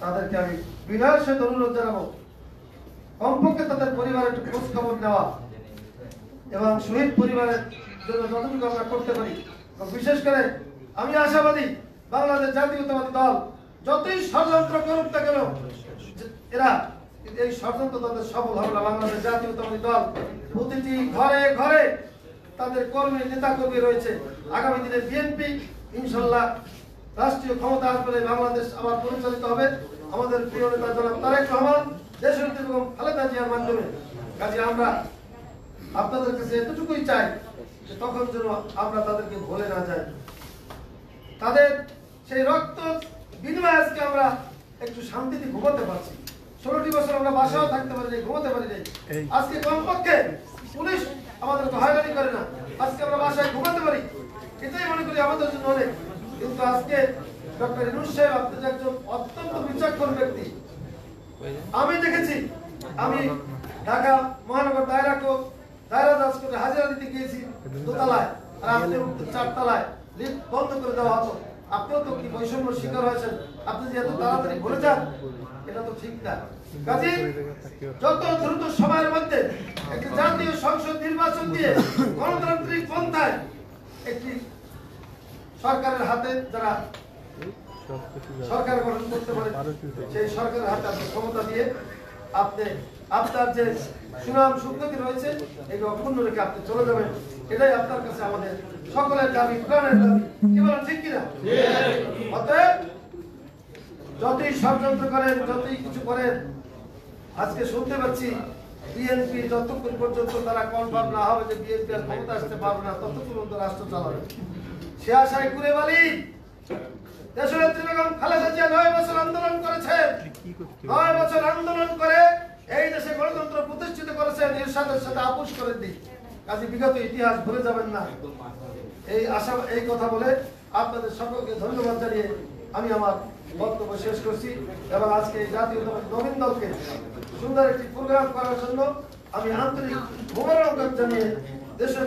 তাদেরকে আমি বিনয়ের সাথে অনুরোধ জানাবো, কমপক্ষে তাদের পরিবারের একটু খোঁজ খবর নেওয়া এবং শহীদ পরিবারের জন্য যতটুকু আমরা করতে পারি। এবং বিশেষ করে আমি আশাবাদী বাংলাদেশ জাতীয়তাবাদী দল যতই ষড়যন্ত্র করুক না কেন, এরা এই ষড়যন্ত্র তাদের সফল হবে না। বাংলাদেশ জাতীয়তাবাদী দল প্রতিটি ঘরে ঘরে তাদের কর্মী নেতা কর্মী রয়েছে। আগামী দিনে বিএনপি ইনশাল্লাহ রাষ্ট্রীয় ক্ষমতা আসলে বাংলাদেশ আবার পরিচালিত হবে আমাদের প্রিয় নেতা জনাব তারেক রহমান, দেশনেত্রী বেগম খালেদা জিয়ার মাধ্যমে। কাজে আমরা আপনাদের কাছে এতটুকুই চাই যে তখন যেন আমরা তাদেরকে ভুলে না যাই। তাদের সেই রক্ত বিনিময়ে আজকে আমরা একটু শান্তিতে ঘুমাতে পারছি। 16টি বছর আমরা বাসাও থাকতে পারি নাই, ঘুমাতে পারি নাই। আজকে কমপক্ষে পুলিশ আমাদেরকে হয়রানি করে না, আজকে আমরা বাসায় ঘুমাতে পারি, এটাই মনে করি আমাদের জন্য অনেক। কিন্তু আজকে ডক্টর ইউনূস সাহেব আপনি যে একজন অত্যন্ত বিচক্ষণ ব্যক্তি, আমি দেখেছি। আমি ঢাকা মহানগর দায়রা জাজ করে হাজিরা দিতে গিয়েছি দোতলায়, আর আপনি 4 তলায় লিফট বন্ধ করে দেওয়া হতো। আপনিও তো কি বৈষম্যের শিকার হয়েছেন? আপনি যে এত তাড়াতাড়ি ভুলে যান, এটা তো ঠিক না। কাজে যত দ্রুত সময়ের মধ্যে একটি জাতীয় সংসদ নির্বাচন দিয়ে গণতান্ত্রিক পন্থায় একটি সরকারের হাতে যারা সরকার গঠন করতে পারে, সেই সরকারের হাতে আপনি ক্ষমতা দিয়ে আপনি আপনার যে সুনাম সুখ্যাতি রয়েছে এগুলো অক্ষুণ্ণ রেখে আপনি চলে যাবেন। এটাই আপনার কাছে আমাদের সকলের দাবি, প্রাণের দাবি। কি বলেন, ঠিক কিনা? অতএব যতই ষড়যন্ত্র করেন, যতই কিছু করেন, আজকে শুনতে পাচ্ছি বিএনপি যতক্ষণ পর্যন্ত তারা কনফার্ম না হবে যে বিএনপি আর ক্ষমতা আসতে পারবে না, ততক্ষণ পর্যন্ত রাষ্ট্র চালাবে। সে আশায় ঘুরে বালি দেশনেত্রী বেগম খালেদা জিয়া 9 বছর আন্দোলন করেছেন। 9 বছর আন্দোলন করে এই দেশে গণতন্ত্র প্রতিষ্ঠিত করেছেন, এরশাদের সাথে আপোষ করে দিই। কাজে বিগত ইতিহাস ভুলে যাবেন না। এই কথা বলে আপনাদের সকলকে ধন্যবাদ জানিয়ে আমি আমার বক্তব্য শেষ করছি। এবং আজকে এই জাতীয়তাবাদী নবীন দলকে সুন্দর একটি প্রোগ্রাম করার জন্য আমি আন্তরিক মোবারকবাদ জানিয়ে দেশের